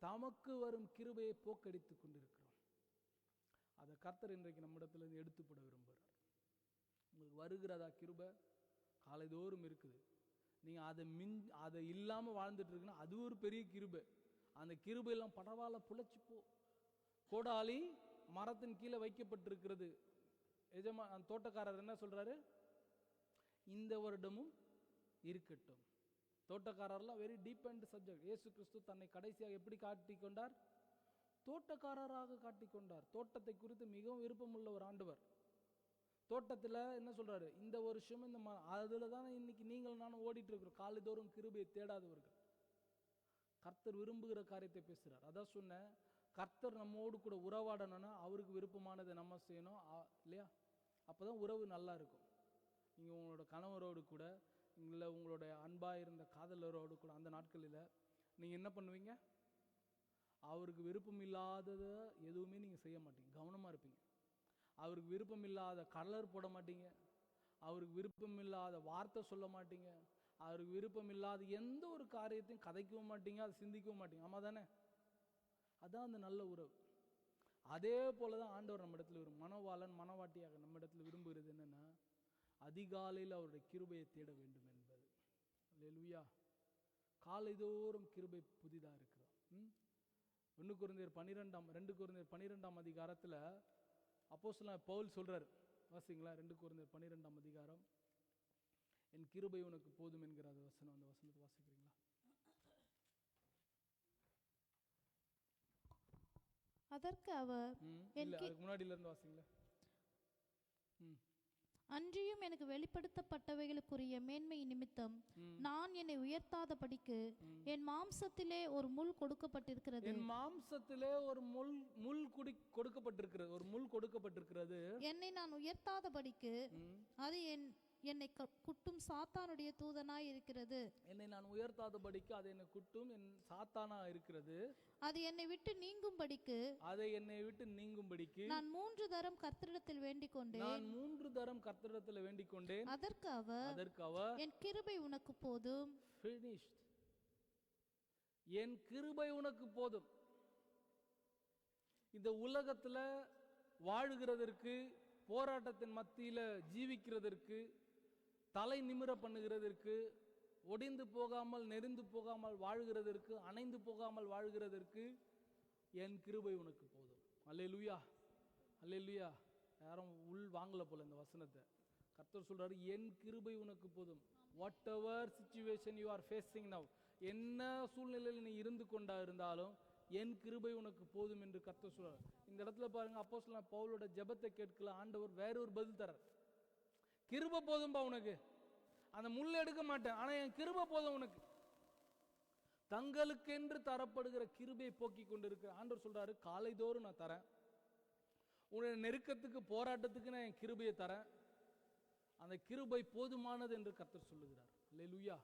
தமக்கு வரும் கிருபையை போக்கடித்து கொண்டிருக்கிறோம். அதை கர்த்தர் இன்றைக்கு நம்மிடத்திலிருந்து எடுத்துப்பட விரும்புகிறார். உங்களுக்கு வருகிறதா கிருபை? காலைதோறும் இருக்குது. நீங்க அதை இல்லாம வாழ்ந்துட்டு இருக்குன்னா அது ஒரு பெரிய கிருபை. அந்த கிருபையெல்லாம் பரவாயில்ல, புழைச்சு போ. கோடாலி மரத்தின் கீழே வைக்கப்பட்டிருக்கிறது. அந்த தோட்டக்காரர் என்ன சொல்றாரு, இந்த வருடமும் இருக்கட்டும். தோட்டக்காரர்லாம் வெரி டீப் அண்ட் சப்ஜெக்ட். இயேசு கிறிஸ்து தன்னை கடைசியாக எப்படி காட்டிக்கொண்டார்? தோட்டக்காரராக காட்டிக்கொண்டார். தோட்டத்தை குறித்து மிகவும் விருப்பமுள்ள ஒரு ஆண்டவர். தோட்டத்தில் என்ன சொல்றாரு, இந்த வருஷம் இந்த அதுல தானே இன்னைக்கு நீங்கள் நானும் ஓடிட்டு இருக்கிறோம். காலைதோறும் கிருபையை தேடாதவர்கள். கர்த்தர் விரும்புகிற காரியத்தை பேசுறார். அதான் சொன்ன, கர்த்தர் நம்மோடு கூட உறவாடணும்னா அவருக்கு விருப்பமானதை நம்ம செய்யணும் இல்லையா? அப்பதான் உறவு நல்லா இருக்கும். நீங்கள் உங்களோட கணவரோடு கூட, இல்லை உங்களோட அன்பாக இருந்த காதலரோடு கூட அந்த நாட்களில் நீங்கள் என்ன பண்ணுவீங்க? அவருக்கு விருப்பம் இல்லாததை எதுவுமே நீங்கள் செய்ய மாட்டீங்க, கவனமாக இருப்பீங்க. அவருக்கு விருப்பம் இல்லாத கலர் போட மாட்டீங்க, அவருக்கு விருப்பம் இல்லாத வார்த்தை சொல்ல மாட்டீங்க, அவருக்கு விருப்பம் இல்லாத எந்த ஒரு காரியத்தையும் கதைக்கவும் மாட்டீங்க, அதை சிந்திக்கவும் மாட்டீங்க. ஆமாம் தானே? அதான் அந்த நல்ல உறவு. அதே போல தான் ஆண்டவர் நம்ம இடத்துல ஒரு மனவாளன் மனவாட்டியாக நம்ம இடத்துல விரும்புகிறது என்னன்னா, அதிகாலையில் அவருடைய கிருபையை தேட வேண்டும் என்பது. அல்லேலூயா. காலைதோறும் கிருபை புதிதாக இருக்கிறோம். 2 கொரிந்தியர் 12ஆம் அதிகாரத்தில் அப்போஸ்தலன் பவுல் சொல்றார், வாசிங்களா? 2 கொரிந்தியர் 12ஆம் அதிகாரம், என் கிருபை உனக்கு போதும் என்கிற வசனம். அந்த வசனத்தை வாசிக்கிறீங்களா? அதற்கு அவர், இல்ல, அதுக்கு முன்னாடில இருந்து வாசிங்களா? அன்றியும் எனக்கு வெளிப்படுத்தப்பட்டவைகளுக்குரிய மேன்மை நிமித்தம் நான் என்னை உயர்த்தாதபடிக்கு என் மாம்சத்திலே ஒரு முள் கொடுக்கப்பட்டிருக்கிறது. என் மாம்சத்திலே ஒரு முள் கொடுக்கப்பட்டிருக்கிறது. என்னை நான் உயர்த்தாதபடிக்கு அது என்னை குட்டும் சாத்தானுடைய தூதனாய் இருக்கிறது. என்னை நான் உயர்த்தாதபடிக்கு அது என்னை குட்டும் என் சாத்தானா இருக்கிறது. அது என்னை விட்டு நீங்கும்படிக்கு நான் 3 தரம் கர்த்தரிடத்தில் வேண்டிக் கொண்டேன். அதற்கு அவர் என் கிருபை உனக்கு போதும். Finished. என் கிருபை உனக்கு போதும். இந்த உலகத்துல வாழுகிறதற்கு, போராட்டத்தின் மத்தியில ஜீவிக்கிறதற்கு, தலை நிமிர பண்ணுகிறதற்கு, ஒடிந்து போகாமல் நெறிந்து போகாமல் வாழ்கிறதற்கு, அணைந்து போகாமல் வாழ்கிறதற்கு என் கிருபை உனக்கு போதும். அல்லேலூயா, அல்லேலூயா. யாரும் உள் வாங்கல போல இந்த வசனத்தை. கர்த்தர் சொல்றாரு, என் கிருபை உனக்கு போதும். What ever situation you are facing now, என்ன சூழ்நிலையில் நீ இருந்து கொண்டா இருந்தாலும் என் கிருபை உனக்கு போதும் என்று கர்த்தர் சொல்றார். இந்த இடத்துல பாருங்க, அப்போஸ்தலன் பவுலோட ஜெபத்தை கேட்கல ஆண்டவர் வேற ஒரு பதில் தரார். கிருபை போதும்பா உனக்கு, அந்த முள் எடுக்க மாட்டேன், ஆனா என் கிருபை போதும் உனக்கு. தங்களுக்கென்று தரப்படுகிற கிருபையை போக்கி கொண்டிருக்கிற ஆண்டவர் சொல்றாரு, காலைதோறும் நான் தரேன். உன்னுடைய நெருக்கத்துக்கு, போராட்டத்துக்கு நான் என் கிருபையை தரேன். அந்த கிருபை போதுமானது என்று கர்த்தர் சொல்லுகிறார். அல்லேலூயா.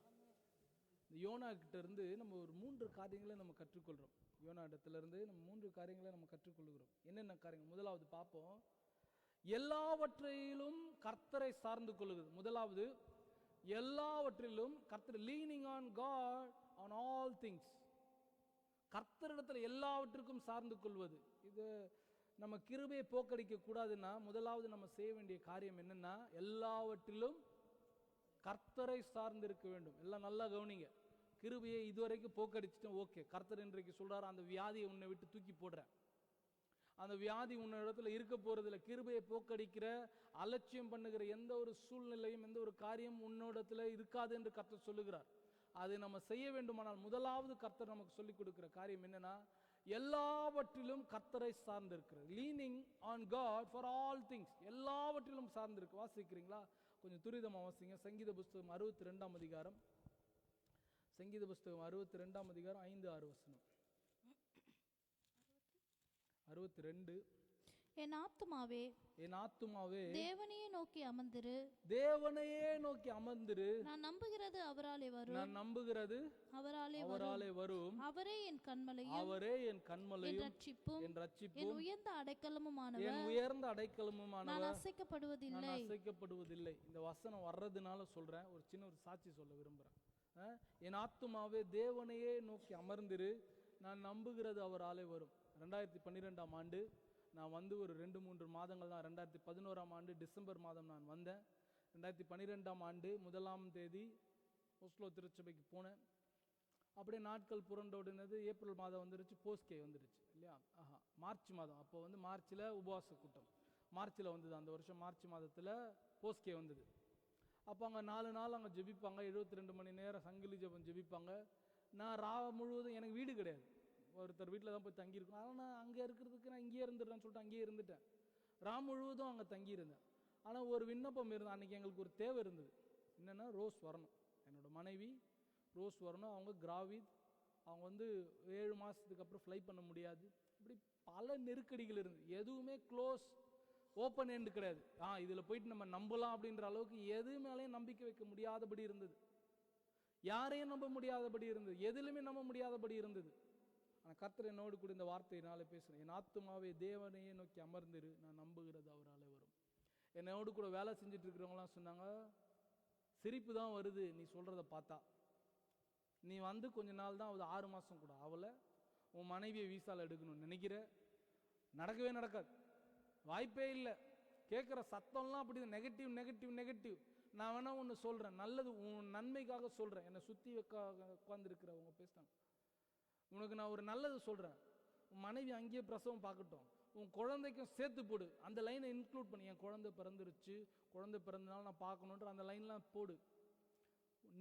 இந்த யோனா கிட்ட இருந்து நம்ம ஒரு 3 காரியங்களை நம்ம கற்றுக்கொள்றோம். யோனா இடத்துல இருந்து நம்ம 3 காரியங்களை நம்ம கற்றுக்கொள்கிறோம். என்னென்ன காரியங்கள்? முதலாவது பார்ப்போம், எல்லாவற்றிலும் கர்த்தரை சார்ந்து கொள்ளுகிறது. முதலாவது, எல்லாவற்றிலும் கர்த்தர், leaning on God on all things. கர்த்தரிடத்தில் எல்லாவற்றுக்கும் சார்ந்து கொள்வது. இது நம்ம கிருபையை போக்கடிக்க கூடாதுன்னா முதலாவது நம்ம செய்ய வேண்டிய காரியம் என்னன்னா, எல்லாவற்றிலும் கர்த்தரை சார்ந்து இருக்க வேண்டும். எல்லாம் நல்லா கவனிங்க. கிருபையை இதுவரைக்கும் போக்கடிச்சிட்டோம், ஓகே. கர்த்தர் இன்றைக்கு சொல்றாரு, அந்த வியாதியை உன்னை விட்டு தூக்கி போடுறேன், அந்த வியாதி உன்ன இடத்துல இருக்க போறதில்ல. கிருபையை போக்கடிக்கிற, அலட்சியம் பண்ணுகிற எந்த ஒரு சூழ்நிலையும், எந்த ஒரு காரியம் உன்னோடத்துல இருக்காது என்று கர்த்தர் சொல்லுகிறார். அது நம்ம செய்ய வேண்டுமானால் முதலாவது கர்த்தர் நமக்கு சொல்லிக் கொடுக்கிற காரியம் என்னன்னா, எல்லாவற்றிலும் கர்த்தரை சார்ந்து இருக்கிறது. Leaning on God for all things. எல்லாவற்றிலும் சார்ந்து இருக்கு. வாசிக்கிறீங்களா? கொஞ்சம் துரிதமா வாசிங்க. சங்கீத புஸ்தகம் 62ஆம் அதிகாரம், சங்கீத புஸ்தகம் 62ஆம் அதிகாரம் 5-6 வசனம். 62. என் ஆத்துமாவே, என் ஆத்துமாவே, தேவனையே நோக்கி அமர்ந்திரு, தேவனையே நோக்கி அமர்ந்திரு. நான் நம்புகிறது அவராலே வரும், நான் நம்புகிறது அவராலே வரும். அவரே என் கன்மலையும், அவரே என் கன்மலையும், என் ரட்சிப்பும், என் உயர்ந்த அடைக்கலமுமானவர். என் உயர்ந்த அடைக்கலமுமானவர். நான் அசைக்கப்படுவதில்லை. இந்த வசனம் வர்றதுனால சொல்றேன், ஒரு சின்ன சாட்சி சொல்ல விரும்புறேன். என் ஆத்துமாவே தேவனையே நோக்கி அமர்ந்திரு, நான் நம்புகிறது அவராலே வரும். 2012ஆம் ஆண்டு நான் வந்து ஒரு 2-3 மாதங்கள் தான். 2011ஆம் ஆண்டு டிசம்பர் மாதம் நான் வந்தேன். 2012ஆம் ஆண்டு 1ஆம் தேதி ஓஸ்லோ திருச்சபைக்கு போனேன். அப்படியே நாட்கள் புரண்டோடினது. ஏப்ரல் மாதம் வந்துருச்சு, போஸ்கே வந்துருச்சு இல்லையா? மார்ச் மாதம். அப்போ வந்து மார்ச்சில் உபவாச கூட்டம் மார்ச்சில் வந்தது. அந்த வருஷம் மார்ச் மாதத்தில் போஸ்கே வந்தது. அப்போ அங்கே 4 நாள் அங்கே ஜெபிப்பாங்க, 72 மணி நேரம் சங்கிலி ஜெபம் ஜெபிப்பாங்க. நான் முழுவதும், எனக்கு வீடு கிடையாது, ஒருத்தர் வீட்டில் தான் போய் தங்கியிருக்கோம். ஆனால் நான் அங்கே இருக்கிறதுக்கு நான் இங்கேயே இருந்துடுறேன்னு சொல்லிட்டு அங்கேயே இருந்துட்டேன். முழுவதும் அங்கே தங்கியிருந்தேன். ஆனால் ஒரு விண்ணப்பம் இருந்தது. அன்றைக்கி எங்களுக்கு ஒரு தேவை இருந்தது. என்னென்னா, ரோஸ் வரணும், என்னோடய மனைவி ரோஸ் வரணும். அவங்க கிராவித், அவங்க வந்து 7 மாதத்துக்கு அப்புறம் ஃப்ளை பண்ண முடியாது. இப்படி பல நெருக்கடிகள் இருந்தது. எதுவுமே க்ளோஸ் ஓப்பன் எண்டு கிடையாது. இதில் போயிட்டு நம்ம நம்பலாம் அப்படின்ற அளவுக்கு எது மேலேயும் நம்பிக்கை வைக்க முடியாதபடி இருந்தது. யாரையும் நம்ப முடியாதபடி இருந்தது. எதிலுமே நம்ப முடியாதபடி இருந்தது. ஆனால் கர்த்தர் என்னோடு கூட இந்த வார்த்தையினால பேசுகிறேன். என் ஆத்துமாவே தேவனையே நோக்கி அமர்ந்திரு, நான் நம்புகிறது அவராலே வரும். என்னோடு கூட வேலை செஞ்சுட்டு இருக்கிறவங்களாம் சொன்னாங்க, சிரிப்பு தான் வருது நீ சொல்கிறத பார்த்தா. நீ வந்து கொஞ்ச நாள் தான், 6 மாதம் கூட அவளை உன் மனைவியை வீசால எடுக்கணும்னு நினைக்கிற, நடக்கவே நடக்காது, வாய்ப்பே இல்லை. கேட்குற சத்தம்லாம் அப்படி நெகட்டிவ் நெகட்டிவ் நெகட்டிவ். நான் வேணா ஒன்று சொல்கிறேன், நல்லது உன் நன்மைக்காக சொல்கிறேன். என்னை சுற்றி உட்காந்துருக்கிறவங்க பேசுகிறாங்க, உனக்கு நான் ஒரு நல்லது சொல்கிறேன். உன் மனைவி அங்கேயே பிரசவம் பார்க்கட்டும், உன் குழந்தைக்கும் சேர்த்து போடு. அந்த லைனை இன்க்ளூட் பண்ணி, என் குழந்தை பிறந்துருச்சு, குழந்தை பிறந்தனால நான் பார்க்கணுன்ற அந்த லைன்லாம் போடு.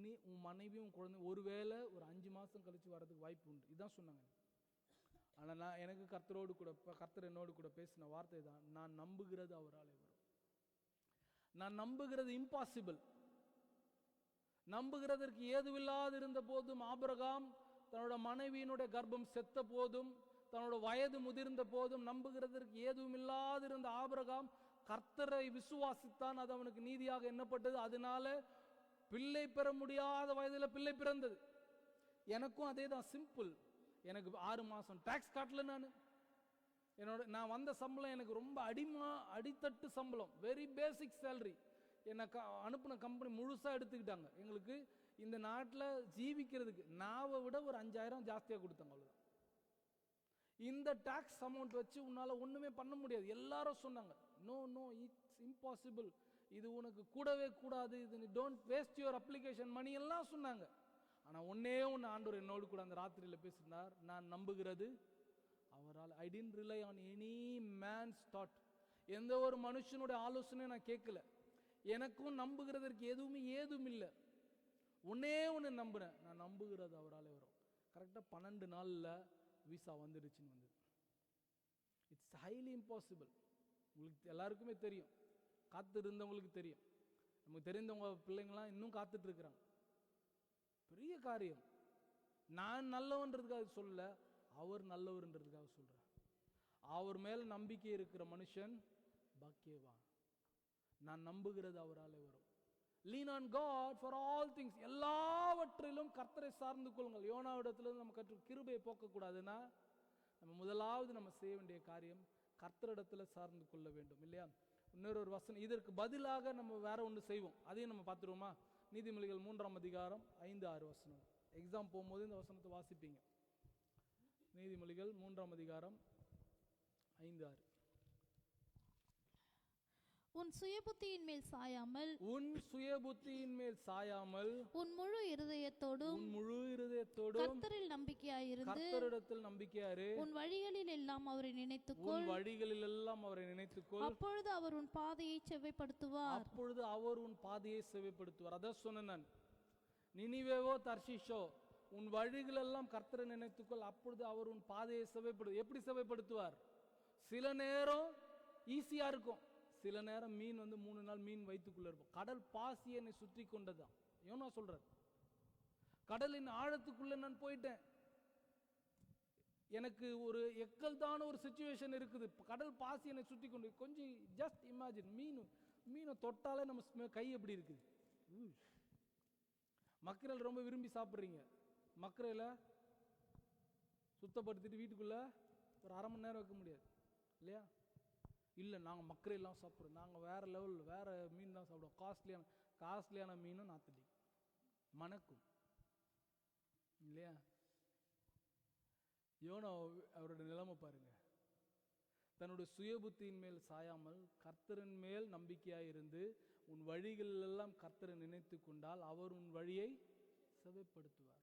நீ உன் மனைவியும் உன் குழந்தை ஒருவேளை ஒரு 5 மாதம் கழித்து வர்றதுக்கு வாய்ப்பு உண்டு. இதுதான் சொன்னாங்க. ஆனால் நான் எனக்கு கர்த்தர் என்னோடு கூட பேசின வார்த்தை தான், நான் நம்புகிறது அவராலே வரும். நான் நம்புகிறது இம்பாசிபிள். நம்புகிறதற்கு ஏதுவில்லாது இருந்த போதும், ஆபிரகாம் தன்னோட மனைவியினுடைய கர்ப்பம் செத்த போதும், தன்னோட வயது முதிர்ந்த போதும், நம்புகிறதற்கு ஏதுவும் இல்லாதிருந்த ஆபிரகாம் கர்த்தரை விசுவாசித்தான். அது அவனுக்கு நீதியாக எண்ணப்பட்டது. அதனால பிள்ளை பெற முடியாத வயதில் பிள்ளை பிறந்தது. எனக்கும் அதே தான், சிம்பிள். எனக்கு 6 மாதம் டாக்ஸ் காட்டல. நான் வந்த சம்பளம் எனக்கு ரொம்ப அடித்தட்டு சம்பளம், வெரி பேசிக் சேலரி. என்னை அனுப்பின கம்பெனி முழுசாக எடுத்துக்கிட்டாங்க. எங்களுக்கு இந்த நாட்டில் ஜீவிக்கிறதுக்கு நாவை விட ஒரு 5000 ஜாஸ்தியாக கொடுத்தாங்க, அவ்வளோதான். இந்த டாக்ஸ் அமௌண்ட் வச்சு உன்னால் ஒன்றுமே பண்ண முடியாது. எல்லாரும் சொன்னாங்க, நோ இட்ஸ் இம்பாசிபிள், இது உனக்கு கூடவே கூடாது, இது நீ don't waste your application money எல்லாம் சொன்னாங்க. ஆனால் ஒன்னே ஒன்று ஆண்டவர் என்னோடு கூட அந்த ராத்திரியில் பேசினார், நான் நம்புகிறது அவரால். I didn't rely on any man's thought. எந்த ஒரு மனுஷனுடைய ஆலோசனையும் நான் கேட்கல. எனக்கும் நம்புகிறதற்கு ஏதும் இல்லை. ஒன்னே ஒன்று நம்புறேன், நான் நம்புகிறது அவராலே வரும். கரெக்டாக 12 நாளில் விசா வந்துடுச்சுன்னு வந்தது. It's highly impossible. உங்களுக்கு எல்லாருக்குமே தெரியும், காத்து இருந்தவங்களுக்கு தெரியும், நமக்கு தெரிந்தவங்க பிள்ளைங்களாம் இன்னும் காத்துட்டு இருக்கிறாங்க. பெரிய காரியம். நான் நல்லவன்றதுக்காக சொல்ல, அவர் நல்லவர்ன்றதுக்காக சொல்றேன். அவர் மேல நம்பிக்கை இருக்கிற மனுஷன் பாக்கியவான். நான் நம்புகிறது அவராலே வரும். Lean on God for all things. எல்லாவற்றிலும் கர்த்தரை சார்ந்து கொள்ளுங்கள். யோனாவிடத்திலிருந்து நம்ம கற்று கிருபையை போக்கக்கூடாதுன்னா, நம்ம முதலாவது நம்ம செய்ய வேண்டிய காரியம் கர்த்தரிடத்துல சார்ந்து கொள்ள வேண்டும், இல்லையா? இன்னொரு வசனம், இதற்கு பதிலாக நம்ம வேற ஒன்று செய்வோம், அதையும் நம்ம பார்த்துருவோமா? நீதிமொழிகள் 3ஆம் அதிகாரம் 5-6 வசனம். எக்ஸாம் போகும்போது இந்த வசனத்தை வாசிப்பீங்க. நீதிமொழிகள் 3ஆம் அதிகாரம் 5-6. உன் சுயபுத்தியின் மேல் சாயாமல், உன் முழு இருதயத்தோடும் கர்த்தரில் நம்பிக்கையாயிரு. உன் வழிகளில் எல்லாம் அவரை நினைத்துக்கொள். அப்பொழுது அவர் உன் பாதையை செவ்வைப்படுத்துவார். அதான் சொன்னேன் நான். நினிவேவோ தர்ஷீஷோ, உன் வழிகள் எல்லாம் கர்த்தரை நினைத்துக்கொள், அப்பொழுது அவர் உன் பாதையை செவ்வைப்படுத்துவார். எப்படி செவ்வைப்படுத்துவார்? சில நேரம் ஈஸியா இருக்கும், சில நேரம் மீன் 3 நாள் மீன் வயிற்றுக்குள்ள இருக்கும். கடல் பாசி என்னை சுற்றி கொண்டதான். யோனா சொல்றார், கடலின் ஆழத்துக்குள்ள நான் போயிட்டேன், எனக்கு ஒரு எக்கல்தான ஒரு சிச்சுவேஷன் இருக்குது, கடல் பாசி என்னை சுற்றி கொண்டு. கொஞ்சம் ஜஸ்ட் இமேஜின், மீனை தொட்டாலே நம்ம கை எப்படி இருக்குது? மக்கரல் ரொம்ப விரும்பி சாப்பிட்றீங்க, மக்கரையில் சுத்தப்படுத்திட்டு வீட்டுக்குள்ள ஒரு 1/2 மணி நேரம் வைக்க முடியாது, இல்லையா? இல்லை, நாங்கள் மக்கரையெல்லாம் சாப்பிட்றோம், நாங்கள் வேற லெவல், வேற மீன் தான் சாப்பிடுவோம், காஸ்ட்லியான மீனும் நாத்தடி மணக்கும், இல்லையா? யோனா அவருடைய நிலைமை பாருங்க. தன்னுடைய சுயபுத்தியின் மேல் சாயாமல் கர்த்தரின் மேல் நம்பிக்கையாக இருந்து உன் வழிகள் எல்லாம் கர்த்தரை நினைத்து கொண்டால் அவர் உன் வழியை செவைப்படுத்துவார்.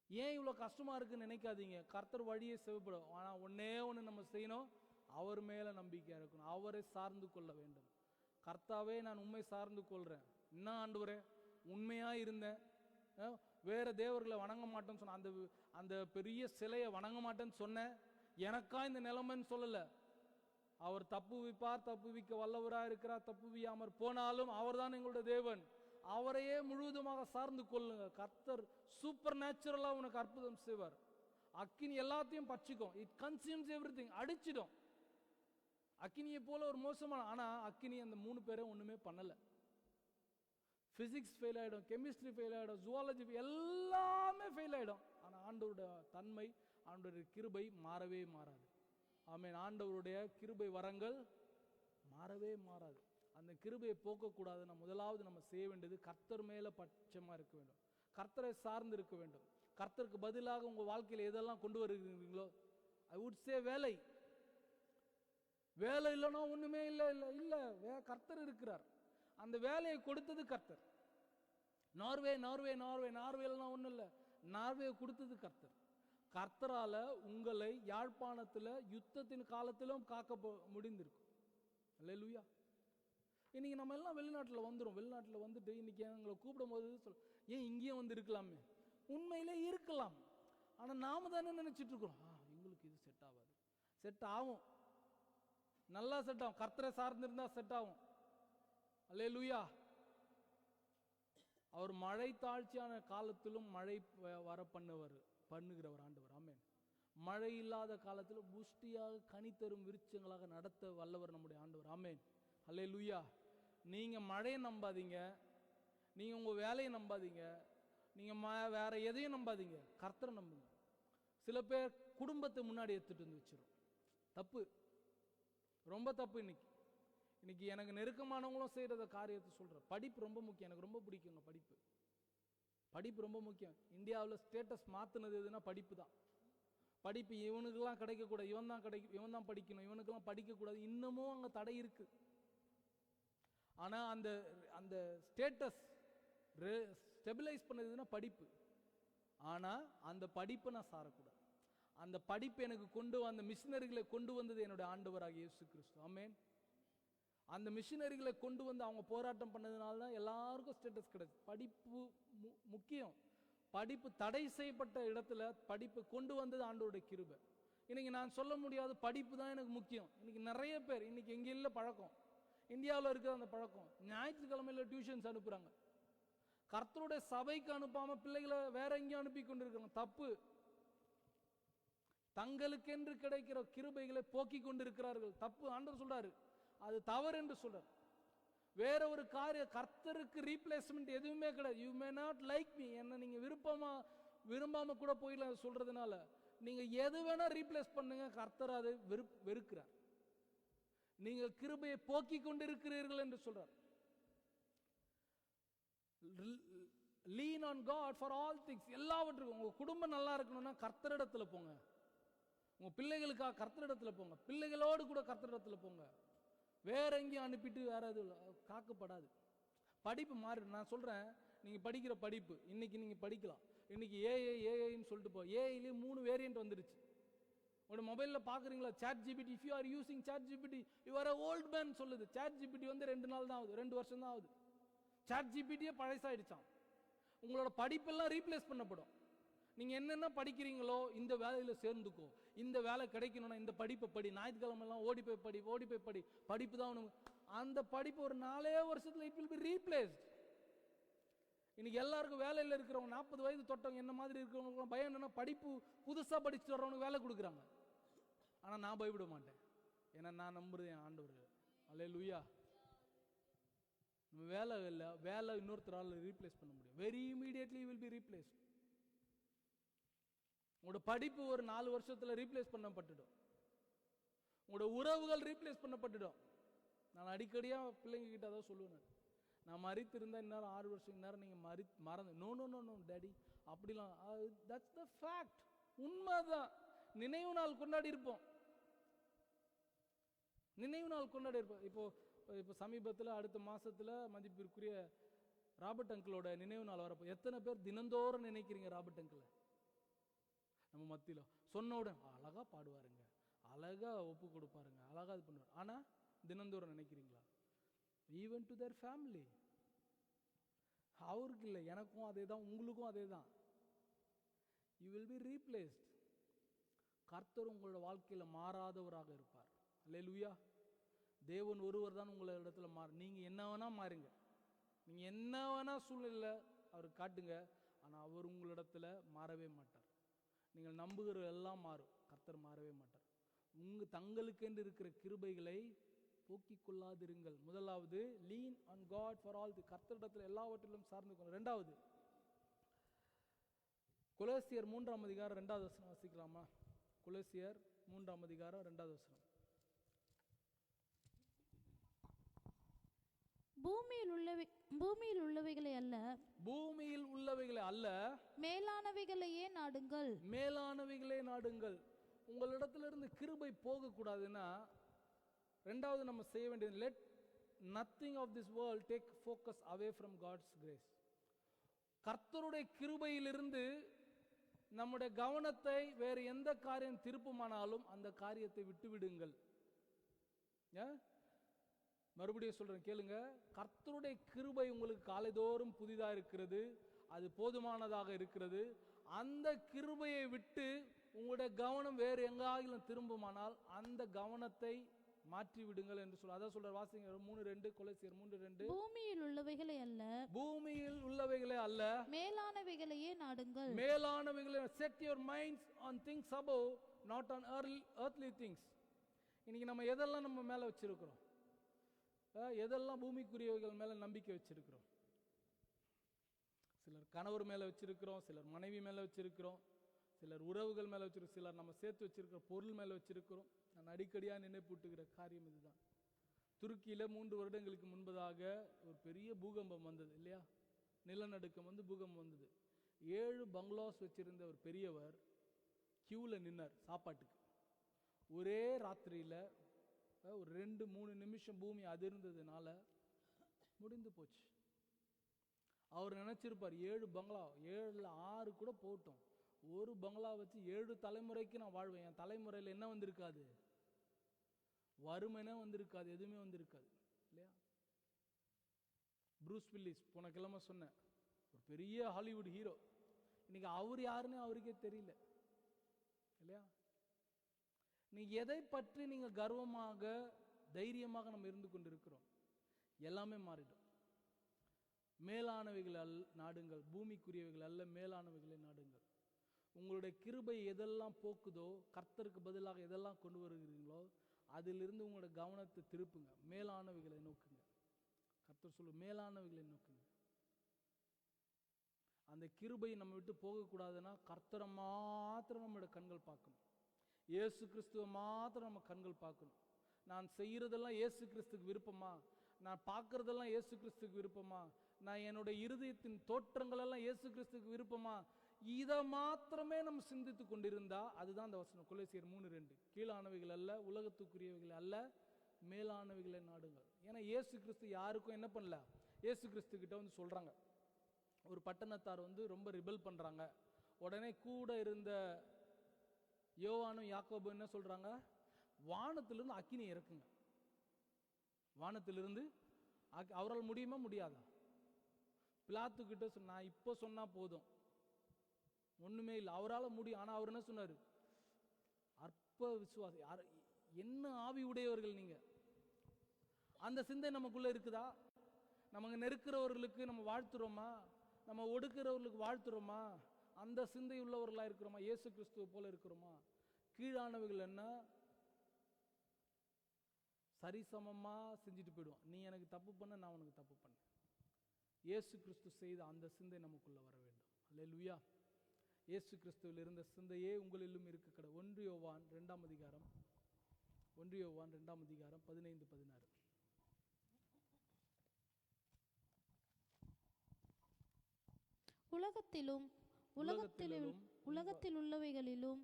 ஏன் இவ்வளோ கஷ்டமா இருக்குன்னு நினைக்காதீங்க, கர்த்தர் வழியை செவைப்படும். ஆனால் ஒன்னே ஒன்று நம்ம செய்யணும், அவர் மேலே நம்பிக்கையாக இருக்கணும், அவரை சார்ந்து கொள்ள வேண்டும். கர்த்தாவே, நான் உண்மை சார்ந்து கொள்கிறேன். என்ன ஆண்டவரே, உண்மையாக இருந்தேன், வேற தேவர்களை வணங்க மாட்டேன்னு சொன்ன, அந்த பெரிய சிலையை வணங்க மாட்டேன்னு சொன்னேன், எனக்கா இந்த நிலைமைன்னு சொல்லலை. அவர் தப்புவிக்க வல்லவராக இருக்கிறார், தப்புவியாமற் போனாலும் அவர் தான் எங்களுடைய தேவன், அவரையே முழுவதுமாக சார்ந்து கொள்ளுங்க. கர்த்தர் சூப்பர் நேச்சுரலா உனக்கு அற்புதம் செய்வார். அக்கினி எல்லாத்தையும் பச்சிக்கும், இட் கன்சியூம்ஸ் எவ்ரிதிங், அடிச்சிடும். அக்கினியை போல ஒரு மோசமான, ஆனால் அக்கினி அந்த 3 பேரும் ஒன்றுமே பண்ணலை. ஃபிசிக்ஸ் ஃபெயில் ஆகிடும், கெமிஸ்ட்ரி ஃபெயில் ஆகிடும், ஜுவாலஜி எல்லாமே ஃபெயில் ஆகிடும். ஆனால் ஆண்டவருடைய தன்மை, ஆண்டவருடைய கிருபை மாறவே மாறாது. ஆமென். ஆண்டவருடைய கிருபை வரங்கள் மாறவே மாறாது. அந்த கிருபையை போக்கக்கூடாதுன்னா முதலாவது நம்ம செய்ய வேண்டியது கர்த்தர் மேலே பட்சமாக இருக்க வேண்டும், கர்த்தரை சார்ந்து இருக்க வேண்டும். கர்த்தருக்கு பதிலாக உங்கள் வாழ்க்கையில் எதெல்லாம் கொண்டு வருகிறீங்களோ, ஐ வுட் சே வேலை. வேலை இல்லைன்னா ஒன்றுமே இல்லை. இல்லை இல்லை கர்த்தர் இருக்கிறார். அந்த வேலையை கொடுத்தது கர்த்தர். நார்வேலாம் ஒன்றும் இல்லை, நார்வே கொடுத்தது கர்த்தர். கர்த்தரால உங்களை யாழ்ப்பாணத்தில் யுத்தத்தின் காலத்திலும் காக்க முடிந்திருக்கும். அல்லேலூயா. இன்னைக்கு நம்ம எல்லாம் வெளிநாட்டில் வந்துடும். வெளிநாட்டில் வந்துட்டு இன்னைக்கு எங்களை கூப்பிடும் போது ஏன் இங்கேயும் வந்து இருக்கலாமே, உண்மையிலே இருக்கலாம். ஆனால் நாம தானே நினைச்சிட்டு இருக்கிறோம், எங்களுக்கு இது செட் ஆகாது. செட் ஆகும், நல்லா செட் ஆகும். கர்த்தரை சார்ந்திருந்தா செட் ஆகும். அல்லேலூயா. அவர் மழை தாழ்ச்சியான காலத்திலும் மழை வர பண்ணுகிறவர் ஆண்டவர். ஆமென். மழை இல்லாத காலத்தில் புஷ்டியாக கனி தரும் விருட்சங்களாக நடத்த வல்லவர் நம்முடைய ஆண்டவர். ஆமென். அல்லேலூயா. நீங்க மழையை நம்பாதீங்க, நீங்க உங்க வேலையை நம்பாதீங்க, நீங்க வேற எதையும் நம்பாதீங்க, கர்த்தரை நம்புங்க. சில பேர் குடும்பத்தை முன்னாடி எடுத்துட்டு வந்து வச்சிரும். தப்பு, ரொம்ப தப்பு. இன்னைக்கு எனக்கு நெருக்கமானவங்களும் செய்யறத காரியத்தை சொல்றேன். படிப்பு ரொம்ப முக்கியம். எனக்கு ரொம்ப பிடிக்குங்க படிப்பு ரொம்ப முக்கியம். இந்தியாவில் ஸ்டேட்டஸ் மாத்தினது எதுனா படிப்பு தான். படிப்பு இவனுக்கெல்லாம் கிடைக்கக்கூடாது, இவன் தான் படிக்கணும், இவனுக்கெல்லாம் படிக்கக்கூடாது, இன்னமும் அங்கே தடை இருக்கு. ஆனால் அந்த ஸ்டேட்டஸ் ஸ்டெபிலைஸ் பண்ணதுன்னா படிப்பு. ஆனால் அந்த படிப்பை நான் சாரக்கூடாது. அந்த படிப்பு எனக்கு அந்த மிஷினரிகளை கொண்டு வந்தது என்னுடைய ஆண்டவராகிய இயேசு கிறிஸ்து. ஆமென். அந்த மிஷினரிகளை கொண்டு வந்து அவங்க போராட்டம் பண்ணதுனால தான் எல்லாருக்கும் ஸ்டேட்டஸ் கிடைச்சு. படிப்பு முக்கியம். படிப்பு தடை செய்யப்பட்ட இடத்துல படிப்பு கொண்டு வந்தது ஆண்டவருடைய கிருபை. இன்னைக்கு நான் சொல்ல முடியாது படிப்பு தான் எனக்கு முக்கியம். இன்னைக்கு நிறைய பேர் இன்னைக்கு எங்க இல்லை பழக்கம், இந்தியாவில் இருக்கிற அந்த பழக்கம், ஞாயிற்றுக்கிழமையில டியூஷன்ஸ் அனுப்புறாங்க. கர்த்தருடைய சபைக்கு அனுப்பாம பிள்ளைகளை வேற எங்கேயும் அனுப்பி கொண்டிருக்காங்க. தப்பு. தங்களுக்கென்று கிடைக்கிற கிருபைகளை போக்கி கொண்டிருக்கிறார்கள். தப்பு. ஆண்டவர் சொல்றாரு, அது தவறு என்று சொல்றார். வேற ஒரு கர்த்தருக்கு ரீப்ளேஸ்மெண்ட் எதுவுமே கிடையாது. You may not like me, என்ன நீங்க விரும்பாம கூட போயிடலாம் சொல்றதுனால நீங்க எது வேணா ரீப்ளேஸ் பண்ணுங்க, கர்த்தர் அதை வெறுக்கிறார். நீங்கள் கிருபையை போக்கி கொண்டிருக்கிறீர்கள் என்று சொல்றார். Lean on God for all things. எல்லாவற்றுக்கும். உங்க குடும்பம் நல்லா இருக்கணும்னா கர்த்தரிடத்துல போங்க. உங்க பிள்ளைகளுக்காக கர்த்தரிடத்துல போங்க. பிள்ளைகளோடு கூட கர்த்தரிடத்துல போங்க. வேற எங்கேயும் அனுப்பிட்டு வேற எதுவும் காக்கப்படாது. படிப்பு மாறி. நான் சொல்றேன், நீங்க படிக்கிற படிப்பு இன்னைக்கு நீங்க படிக்கலாம். இன்னைக்கு ஏஐன்னு சொல்லிட்டு ஏஐலேயே 3 வேரியன்ட் வந்துருச்சு. ஒரு மொபைலில் பார்க்குறீங்களா, chat GPT. If you are using chat GPT you are old man சொல்லுது. சாட் ஜிபிடி வந்து 2 நாள் தான் ஆகுது, 2 வருஷம் தான் ஆகுது. சாட் ஜிபிடியே பழசாயிடுச்சான். உங்களோட படிப்பெல்லாம் ரீப்ளேஸ் பண்ணப்படும். நீங்க என்னென்ன படிக்கிறீங்களோ இந்த வேலையில சேர்ந்துக்கோ. இந்த வேலை கிடைக்கணும்னா இந்த படிப்பை படி. ஞாயிற்றுக்கிழமை எல்லாம் ஓடி போய் படி. படிப்பு தான் அந்த படிப்பு ஒரு 4 வருஷத்துல இட் வில் பி ரீப்ளேஸ்ட். இன்னைக்கு எல்லாருக்கும் வேலையில் இருக்கிறவங்க 40 வயது தொட்டவங்க என்ன மாதிரி இருக்கிறவங்க பயம் என்னன்னா, படிப்பு புதுசா படிச்சுட்டு வர்றவங்க வேலை கொடுக்குறாங்க. ஆனா நான் பயப்பட மாட்டேன். ஏன்னா நான் நம்புறது என் ஆண்டவர். அல்லேலூயா. வேலை இல்லை, வேலை இன்னொருத்தரால் ரீப்ளேஸ் பண்ண முடியும். Very immediately will be replaced. உங்களோட படிப்பு ஒரு 4 வருஷத்துல ரீப்ளேஸ் பண்ணப்பட்டுடும். உங்களோட உறவுகள் ரீப்ளேஸ் பண்ணப்பட்டுடும். நான் அடிக்கடியா பிள்ளைங்க கிட்ட அதான் சொல்லுவேன், நான் மறித்து இருந்தா இந்நேரம் 6 வருஷம், இந்நேரம் நீங்க மறந்து. நோ டேடி அப்படிலாம். That's the fact. உண்மைதான். நினைவு நாள் கொண்டாடி இருப்போம். இப்போ சமீபத்தில் அடுத்த மாசத்துல மதிப்பிற்குரிய ராபர்ட் அங்கிளோட நினைவு நாள் வரப்போ எத்தனை பேர் தினந்தோறும் நினைக்கிறீங்க ராபர்ட் அங்கிளை? நம்ம மத்தியில சொன்னவுடன் அழகா பாடுவாருங்க, அழகா ஒப்பு கொடுப்பாருங்க, அழகா இது பண்ணுவார். ஆனா தினந்தோறும் நினைக்கிறீங்களா? Even to their family. அவருக்கு இல்லை, எனக்கும் அதே தான், உங்களுக்கும் அதே தான். You will be replaced. கர்த்தர் உங்களோட வாழ்க்கையில மாறாதவராக இருப்பார். அல்லேலூயா. தேவன் ஒருவர் தான் உங்களோட இடத்துல நீங்க என்ன வேணா மாறுங்க, நீங்க என்ன வேணா சூழ்நிலை அவருக்கு காட்டுங்க, ஆனா அவர் உங்களிடத்துல மாறவே மாட்டார். நீங்கள் நம்புகிற எல்லாம் மாறும், கர்த்தர் மாறவே மாட்டார். தங்களுக்கென்று இருக்கிற கிருபைகளை போக்கிக் கொள்ளாதிருங்கள். முதலாவது, lean on God for all, கர்த்தரிடத்தில் எல்லாவற்றிலும் சார்ந்து கொள்ளுங்கள். ரெண்டாவது, கொலோசியர் 3ஆம் அதிகாரம் 2வது வசனம் வாசிக்கலாமா? கொலோசியர் 3ஆம் அதிகாரம் 2வது வசனம். பூமியில் உள்ளவைகளை அல்ல, பூமியில் உள்ளவைகளை அல்ல, மேலானவைகளையே நாடுங்கள். மேலானவைகளே நாடுங்கள். உங்களிடத்திலிருந்து கிருபை போகக்கூடாதுன்னா ரெண்டாவது நம்ம செய்ய வேண்டியது, let nothing of this world take focus away from God's grace. கர்த்தருடைய கிருபையிலிருந்து நம்முடைய கவனத்தை வேறு எந்த காரியம் திருப்புமானாலும் அந்த காரியத்தை விட்டுவிடுங்கள். மறுபடியும் சொல்றேன், கேளுங்க. கர்த்தருடைய கிருபை உங்களுக்கு காலைதோறும் புதிதாக இருக்கிறது, அது போதுமானதாக இருக்கிறது. அந்த கிருபையை விட்டு உங்களுடைய கவனம் வேறு எங்காகிலும் திரும்புமானால் அந்த கவனத்தை மாற்றி விடுங்கள் என்று சொல்ல. அதான் சொல்ற, வாசிங்க 3:2, கொலோசியர் 3:2. பூமியில் உள்ளவைகளை அல்ல, பூமியில் உள்ளவைகளே அல்ல, மேலானவைகளையே நாடுங்கள். மேலானவைகளை. Set your minds on things above, not on earthly things. இன்னைக்கு நம்ம எதெல்லாம் நம்ம மேல வச்சிருக்கிறோம்? எதெல்லாம் பூமிக்குரியவைகள் மேல நம்பிக்கை வச்சிருக்கிறோம்? சிலர் கணவர் மேல வச்சிருக்கிறோம், சிலர் மனைவி மேல வச்சிருக்கிறோம், சிலர் உறவுகள் மேல வச்சிருக்கிறோம், சிலர் நம்ம சேர்த்து வச்சிருக்கிற பொருள் மேல வச்சிருக்கிறோம். நான் அடிக்கடியாக நினைப்பூட்டுகிற காரியம் இதுதான். துருக்கியில் 3 வருடங்களுக்கு முன்பதாக ஒரு பெரிய பூகம்பம் வந்தது இல்லையா? நிலநடுக்கம் வந்து பூகம்பம் வந்தது. 7 பங்களாஸ் வச்சிருந்த ஒரு பெரியவர் கியூவில் நின்னார் சாப்பாட்டுக்கு. ஒரே ராத்திரியில் ஒரு 2-3 நிமிஷம் பூமி அதிர்ந்ததுனால முடிந்து போச்சு. அவர் நினைச்சிருப்பார், 7 பங்களா, 7ல் 6 கூட போட்டோம், ஒரு பங்களா வச்சு 7 தலைமுறைக்கு நான் வாழ்வேன். என் தலைமுறையில் என்ன வந்திருக்காது? வறுமைனா வந்திருக்காது, எதுவுமே வந்திருக்காது இல்லையா? ப்ரூஸ் வில்லிஸ் போன கிழமை சொன்னேன், ஒரு பெரிய ஹாலிவுட் ஹீரோ. இன்னைக்கு அவர் யாருன்னு அவருக்கே தெரியல இல்லையா? நீங்க எதை பற்றி நீங்க கர்வமாக தைரியமாக நம்ம இருந்து கொண்டிருக்கிறோம்? எல்லாமே மாறிடும். மேலானவைகள் நாடுங்கள், பூமிக்குரியவைகள் அல்ல, மேலானவைகளை நாடுங்கள். உங்களுடைய கிருபை எதெல்லாம் போக்குதோ, கர்த்தருக்கு பதிலாக எதெல்லாம் கொண்டு வருகிறீங்களோ அதிலிருந்து உங்களோட கவனத்தை திருப்புங்க, மேலானவைகளை நோக்குங்க. கர்த்தர் சொல்லு, மேலானவைகளை நோக்குங்க. அந்த கிருபை நம்ம விட்டு போகக்கூடாதுன்னா கர்த்தரை மாத்திரம் நம்மளோட கண்கள் பார்க்கணும், இயேசு கிறிஸ்துவை மாத்திரம் நம்ம கண்கள் பார்க்கணும். நான் செய்யறதெல்லாம் இயேசு கிறிஸ்துக்கு விருப்பமா? நான் பார்க்கறதெல்லாம் இயேசு கிறிஸ்துக்கு விருப்பமா? நான் என்னுடைய இருதயத்தின் தோற்றங்கள் எல்லாம் இயேசு கிறிஸ்துக்கு விருப்பமா? இதை மாத்திரமே நம்ம சிந்தித்து கொண்டிருந்தா அதுதான் அந்த வசனம், கொலோசியர் 3:2. கீழானவைகள் அல்ல, உலகத்துக்குரியவைகள் அல்ல, மேலானவைகளை நாடுங்கள். ஏன்னா இயேசு கிறிஸ்து யாருக்கும் என்ன பண்ணல. இயேசு கிறிஸ்து கிட்ட வந்து சொல்றாங்க, ஒரு பட்டணத்தார் வந்து ரொம்ப ரிபல் பண்றாங்க. உடனே கூட இருந்த யோவானும் யாக்கோபும் என்ன சொல்றாங்க? வானத்திலிருந்து அக்கினி இறக்குங்க. வானத்திலிருந்து அவரால் முடியுமா முடியாதா? பிலாத்து கிட்ட சொன்னா, இப்போ சொன்னா போதும், ஒண்ணுமே இல்லை, அவரால் முடியும். ஆனா அவர் என்ன சொன்னாரு? அற்ப விசுவாசி, என்ன ஆவி உடையவர்கள் நீங்க. அந்த சிந்தை நமக்குள்ள இருக்குதா? நமக்கு நெருக்கிறவர்களுக்கு நம்ம வாழ்த்துறோமா? நம்ம ஒடுக்கிறவர்களுக்கு வாழ்த்துறோமா? அந்த சிந்தை உள்ளவர்களா இருக்கிறோமா? இயேசு கிறிஸ்துவ போல இருக்கிறோமா? கீழானவைகள் என்ன சரிசமமா செஞ்சுட்டு போயிடுவோம். நீ எனக்கு தப்பு பண்ண, நான் உனக்கு தப்பு பண்ண. இயேசு கிறிஸ்து செய்த அந்த சிந்தை நமக்குள்ள வர வேண்டும். அல்லேலூயா. இயேசு கிறிஸ்துவில் இருந்த சிந்தையே உங்களிலும் இருக்க கடை. 1 யோவான் 2ஆம் அதிகாரம் 15-16. உலகத்தில் உள்ளவைகளிலும்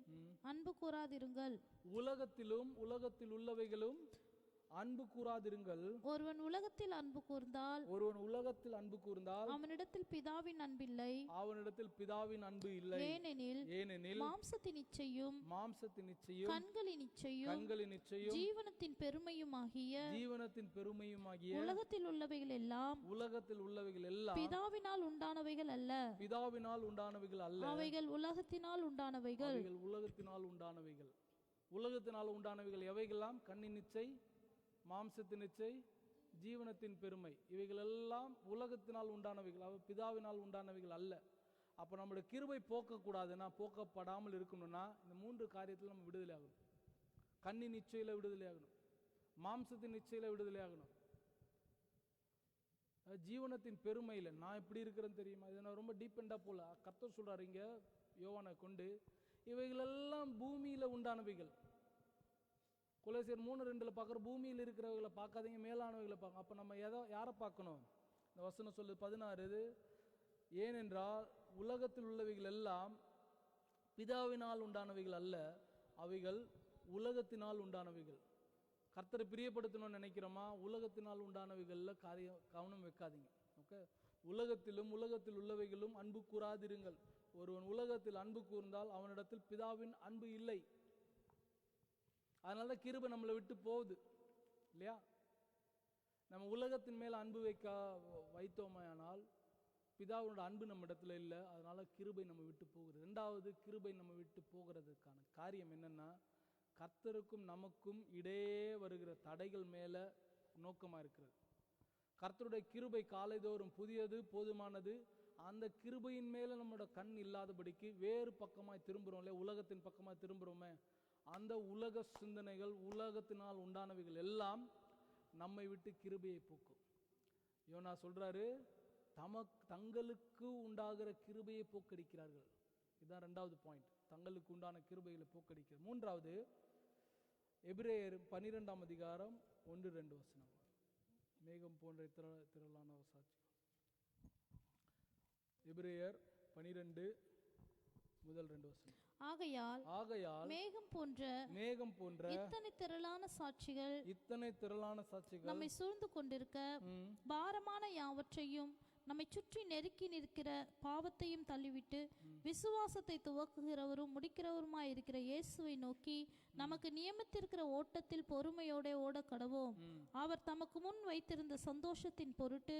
அன்பு கூறாதிருங்கள். உலகத்தில் உள்ளவைகளும் அன்பு கூறாதிருங்கள். ஒருவன் உலகத்தில் அன்பு கூர்ந்தால் அவனிடத்தில் பிதாவின் அன்பு இல்லை. ஏனெனில் மாம்சத்தின் இச்சையும் கண்களின் இச்சையும் ஜீவனத்தின் பெருமையுமாகிய உலகத்தில் உள்ளவைகள் எல்லாம் பிதாவினால் உண்டானவைகள் அல்ல, அவைகள் உலகத்தினால் உண்டானவைகள். உலகத்தினால் உண்டானவைகள் எவைகளாம்? கண்ணின் இச்சை, மாம்சத்தின் இச்சை, ஜீவனத்தின் பெருமை. இவைகள் எல்லாம் உலகத்தினால் உண்டானவைகள், பிதாவினால் உண்டானவைகள் அல்ல. அப்போ நம்முடைய கிருபை போக்கக்கூடாதுன்னா, போக்கப்படாமல் இருக்கணும்னா இந்த 3 காரியத்தில் நம்ம விடுதலை ஆகணும். கண்ணின் இச்சையில விடுதலை ஆகணும், மாம்சத்தின் இச்சையில விடுதலை ஆகணும், ஜீவனத்தின் பெருமையில் நான் எப்படி இருக்கிறேன்னு தெரியுமா. இதை நான் ரொம்ப டீப்பெண்டாக போல கர்த்தர் சொல்றாரு இங்க யோவானை கொண்டு, இவைகளெல்லாம் பூமியில உண்டானவைகள். கொலோசியர் 3:2 பார்க்குற பூமியில் இருக்கிறவர்களை பார்க்காதீங்க, மேலானவைகளை பார்க்க. அப்போ நம்ம யாரை பார்க்கணும்? இந்த வசனம் சொல்லுது 16, ஏனென்றால் உலகத்தில் உள்ளவைகள் எல்லாம் பிதாவினால் உண்டானவைகள் அல்ல, அவைகள் உலகத்தினால் உண்டானவைகள். கர்த்தரை பிரியப்படுத்தணும்னு நினைக்கிறோமா? உலகத்தினால் உண்டானவைகளில் கவனம் வைக்காதீங்க. ஓகே, உலகத்திலும் உலகத்தில் உள்ளவைகளும் அன்பு கூறாதிருங்கள். ஒருவன் உலகத்தில் அன்பு கூர்ந்தால் அவனிடத்தில் பிதாவின் அன்பு இல்லை. அதனால கிருபை நம்மளை விட்டு போகுது இல்லையா. நம்ம உலகத்தின் மேல அன்பு வைத்தோமையானால் பிதாவோட அன்பு நம்ம இடத்துல இல்லை. அதனால கிருபை நம்ம விட்டு போகிறது. ரெண்டாவது, கிருபை நம்ம விட்டு போகிறதுக்கான காரியம் என்னன்னா, கர்த்தருக்கும் நமக்கும் இடையே வருகிற தடைகள் மேல நோக்கமா இருக்கிறது. கர்த்தருடைய கிருபை காலைதோறும் புதியது, போதுமானது. அந்த கிருபையின் மேல நம்மளோட கண் இல்லாதபடிக்கு வேறு பக்கமாய் திரும்புறோம் இல்லையா, உலகத்தின் பக்கமாய் திரும்புறோமே, அந்த உலக சிந்தனைகள், உலகத்தினால் உண்டானவைகள் எல்லாம் நம்மை விட்டு கிருபையை போக்கும். யோனா சொல்றாரு, தங்களுக்கு உண்டாகிற கிருபையை போக்கடிக்கிறார்கள். இதுதான் ரெண்டாவது பாயிண்ட், தங்களுக்கு உண்டான கிருபைகளை போக்கடிக்கிறது. மூன்றாவது, எபிரேயர் 12ஆம் அதிகாரம் 1-2 வசனம். மேகம் போன்ற திரளான சாட்சி. எபிரேயர் 12:1-2 வசனம். ஆகையால் மேகம் போன்ற இத்தனை திரளான சாட்சிகள் நம்மை சூழ்ந்து கொண்டிருக்க, பாரமான யாவற்றையும் நம்மை சுற்றி நெருக்கி நிற்கிற பாவத்தையும் தள்ளிவிட்டு, விசுவாசத்தை துவக்குகிறவரும் முடிக்கிறவருமாய் இருக்கிற இயேசுவை நோக்கி நமக்கு நியமித்திருக்கிற ஓட்டத்தில் பொறுமையோட ஓட கடவோம். அவர் தமக்கு முன் வைத்திருந்த சந்தோஷத்தின் பொருட்டு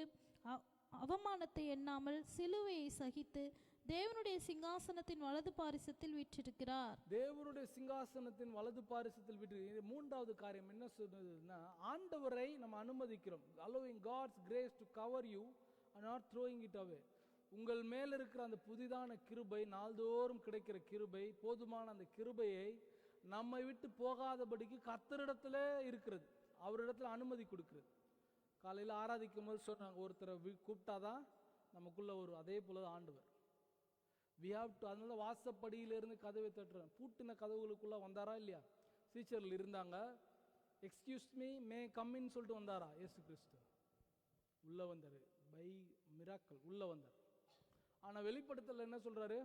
அவமானத்தை எண்ணாமல் சிலுவையை சகித்து தேவனுடைய சிங்காசனத்தின் வலது பாரிசத்தில் வீற்றிருக்கிறார். தேவனுடைய சிங்காசனத்தின் வலது பாரிசத்தில் வீற்றிருக்கிறார். மூன்றாவது காரியம் என்ன சொல்றதுன்னா, ஆண்டவரை நம்ம அனுமதிக்கிறோம். allowing God's grace to cover you and not throwing it away. உங்கள் மேல் இருக்கிற அந்த புதிதான கிருபை, நாள்தோறும் கிடைக்கிற கிருபை, போதுமான அந்த கிருபையை நம்மை விட்டு போகாதபடிக்கு கர்த்தரிடத்துல இருக்கிறது, அவரிடத்துல அனுமதி கொடுக்கிறது. காலையில் ஆராதிக்கும் போது சொன்னாங்க, ஒருத்தரை கூப்பிட்டாதான் நமக்குள்ள ஒரு, அதே போல ஆண்டவர் we have to. அதனால வாசப்படியிலிருந்து கதவை தட்டுறேன். பூட்டின கதவுகளுக்குள்ள வந்தாரா இல்லையா? சீச்சரில் இருந்தாங்க, எக்ஸ்கியூஸ் மீ மே கம்மின்னு சொல்லிட்டு வந்தாரா? இயேசு கிறிஸ்து உள்ள வந்தாரு, பை மிராக்கிள் உள்ள வந்தார். ஆனா வெளிப்படுத்தல என்ன சொல்றாரு?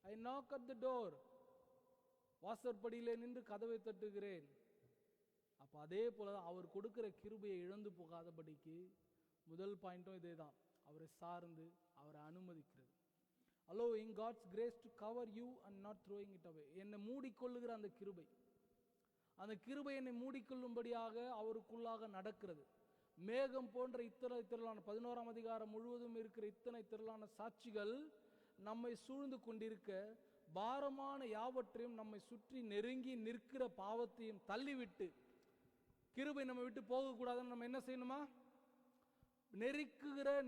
ஐ நாக் அட் தி டோர், வாசற்படியிலே நின்று கதவை தட்டுகிறேன். அப்ப அதே போலதான் அவர் கொடுக்கிற கிருபையை இழந்து போகாதபடிக்கு முதல் பாயிண்ட்டும் இதே தான், அவரை சார்ந்து அவரை அனுமதிக்கிறது. allowing God's grace to cover you and not throwing it away. என்னை மூடிக்கொள்ளுகிற அந்த கிருபை, அந்த கிருபை என்னை மூடிக்கொள்ளும்படியாக அவருக்குள்ளாக நடக்கிறது. மேகம் போன்ற இத்தனை திரளான 11ஆம் அதிகாரம் முழுவதும் இருக்கிற இத்தனை திரளான சாட்சிகள் நம்மை சூழ்ந்து கொண்டிருக்க, பாரமான யாவற்றையும் நம்மை சுற்றி நெருங்கி நிற்கிற பாவத்தையும் தள்ளிவிட்டு, கிருபை நம்ம விட்டு போகக்கூடாதுன்னு நம்ம என்ன செய்யணுமா?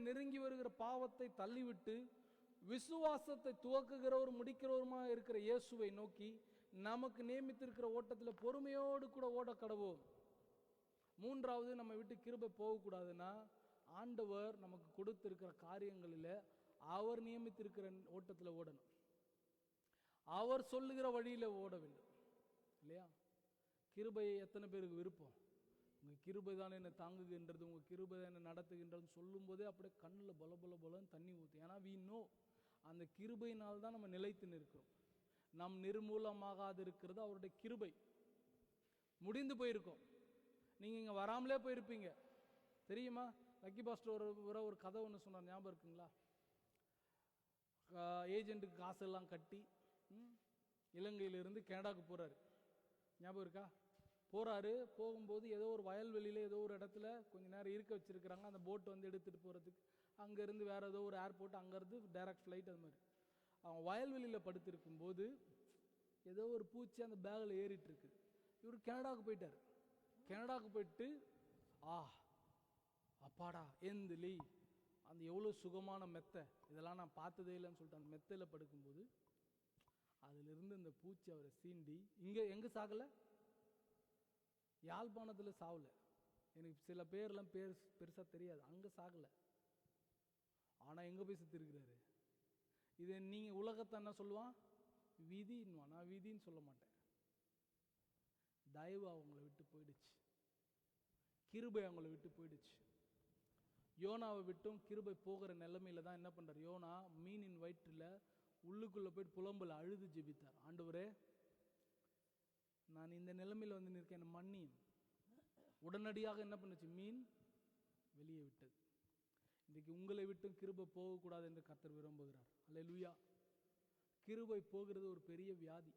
நெருங்கி வருகிற பாவத்தை தள்ளிவிட்டு, விசுவாசத்தை துவக்குகிறவர் முடிக்கிறவருமா இருக்கிற இயேசுவை நோக்கி நமக்கு நியமித்திருக்கிற ஓட்டத்தில் பொறுமையோடு கூட ஓட கடவோம். மூன்றாவது, நம்ம விட்டு கிருபை போகக்கூடாதுன்னா, ஆண்டவர் நமக்கு கொடுத்திருக்கிற காரியங்களில் அவர் நியமித்திருக்கிற ஓட்டத்தில் ஓடணும், அவர் சொல்லுகிற வழியில் ஓட வேண்டும் இல்லையா? கிருபை எத்தனை பேருக்கு விருப்பம்? உங்கள் கிருபை தான் என்னை தாங்குகின்றது, உங்கள் கிருபை தான் என்னை நடத்துகின்றதுன்னு சொல்லும் போதே அப்படியே கண்ணில் பல பல பலன்னு தண்ணி ஊற்று. ஏன்னா we know அந்த கிருபையினால் தான் நம்ம நிலைத்து நிற்கிறோம். நம் நிர்மூலமாகாது இருக்கிறது அவருடைய கிருபை. முடிந்து போயிருக்கோம், நீங்க இங்க வராமலே போயிருப்பீங்க தெரியுமா? லக்கி பாஸ்டர் ஒரு கதை ஒன்று சொன்னார், ஞாபகம் இருக்குங்களா? ஏஜென்ட்டுக்கு காசெல்லாம் கட்டி இலங்கையிலிருந்து கனடாவுக்கு போறாரு, ஞாபகம் இருக்கா? போறாரு, போகும்போது ஏதோ ஒரு வயல்வெளியில ஏதோ ஒரு இடத்துல கொஞ்ச நேரம் இருக்க வச்சிருக்கிறாங்க, அந்த போட் வந்து எடுத்துட்டு போறதுக்கு. அங்கேருந்து வேற ஏதோ ஒரு ஏர்போர்ட், அங்கேருந்து டைரக்ட் ஃப்ளைட். அது மாதிரி அவன் வயல்வெளியில் படுத்திருக்கும் போது ஏதோ ஒரு பூச்சி அந்த பேக்கில் ஏறிட்டு இருக்கு. இவர் கனடாவுக்கு போயிட்டார். கனடாவுக்கு போயிட்டு அப்பாடா எந்திலி, அந்த எவ்வளோ சுகமான மெத்தை, இதெல்லாம் நான் பார்த்ததே இல்லைன்னு சொல்லிட்டு அந்த மெத்தையில் படுக்கும்போது அதிலிருந்து இந்த பூச்சி அவரை சீண்டி, எங்கே சாகலை, யாழ்ப்பாணத்தில் சாவல. எனக்கு சில பேர்லாம் பெருசாக தெரியாது, அங்கே சாகலை. ஆனால் எங்கே போய் செத்துருக்கிறாரு. இதை நீங்கள் உலகத்தை என்ன சொல்லுவான், விதின்னுவான். நான் விதின்னு சொல்ல மாட்டேன். தயவு அவங்கள விட்டு போயிடுச்சு, கிருபை அவங்கள விட்டு போயிடுச்சு. யோனாவை விட்டும் கிருபை போகிற நிலைமையில தான் என்ன பண்றார் யோனா, மீனின் வயிற்றில் உள்ளுக்குள்ள போயிட்டு புலம்புல அழுது ஜெபித்தார். ஆண்டவரே, நான் இந்த நிலைமையில வந்து நிற்க என்ன மன்னியும். உடனடியாக என்ன பண்ணுச்சு, மீன் வெளியே விட்டது. இன்றைக்கு உங்களை விட்டும் கிருபை போகக்கூடாது என்று கர்த்தர் விரும்புகிறார். அல்லேலூயா. கிருபை போகிறது ஒரு பெரிய வியாதி.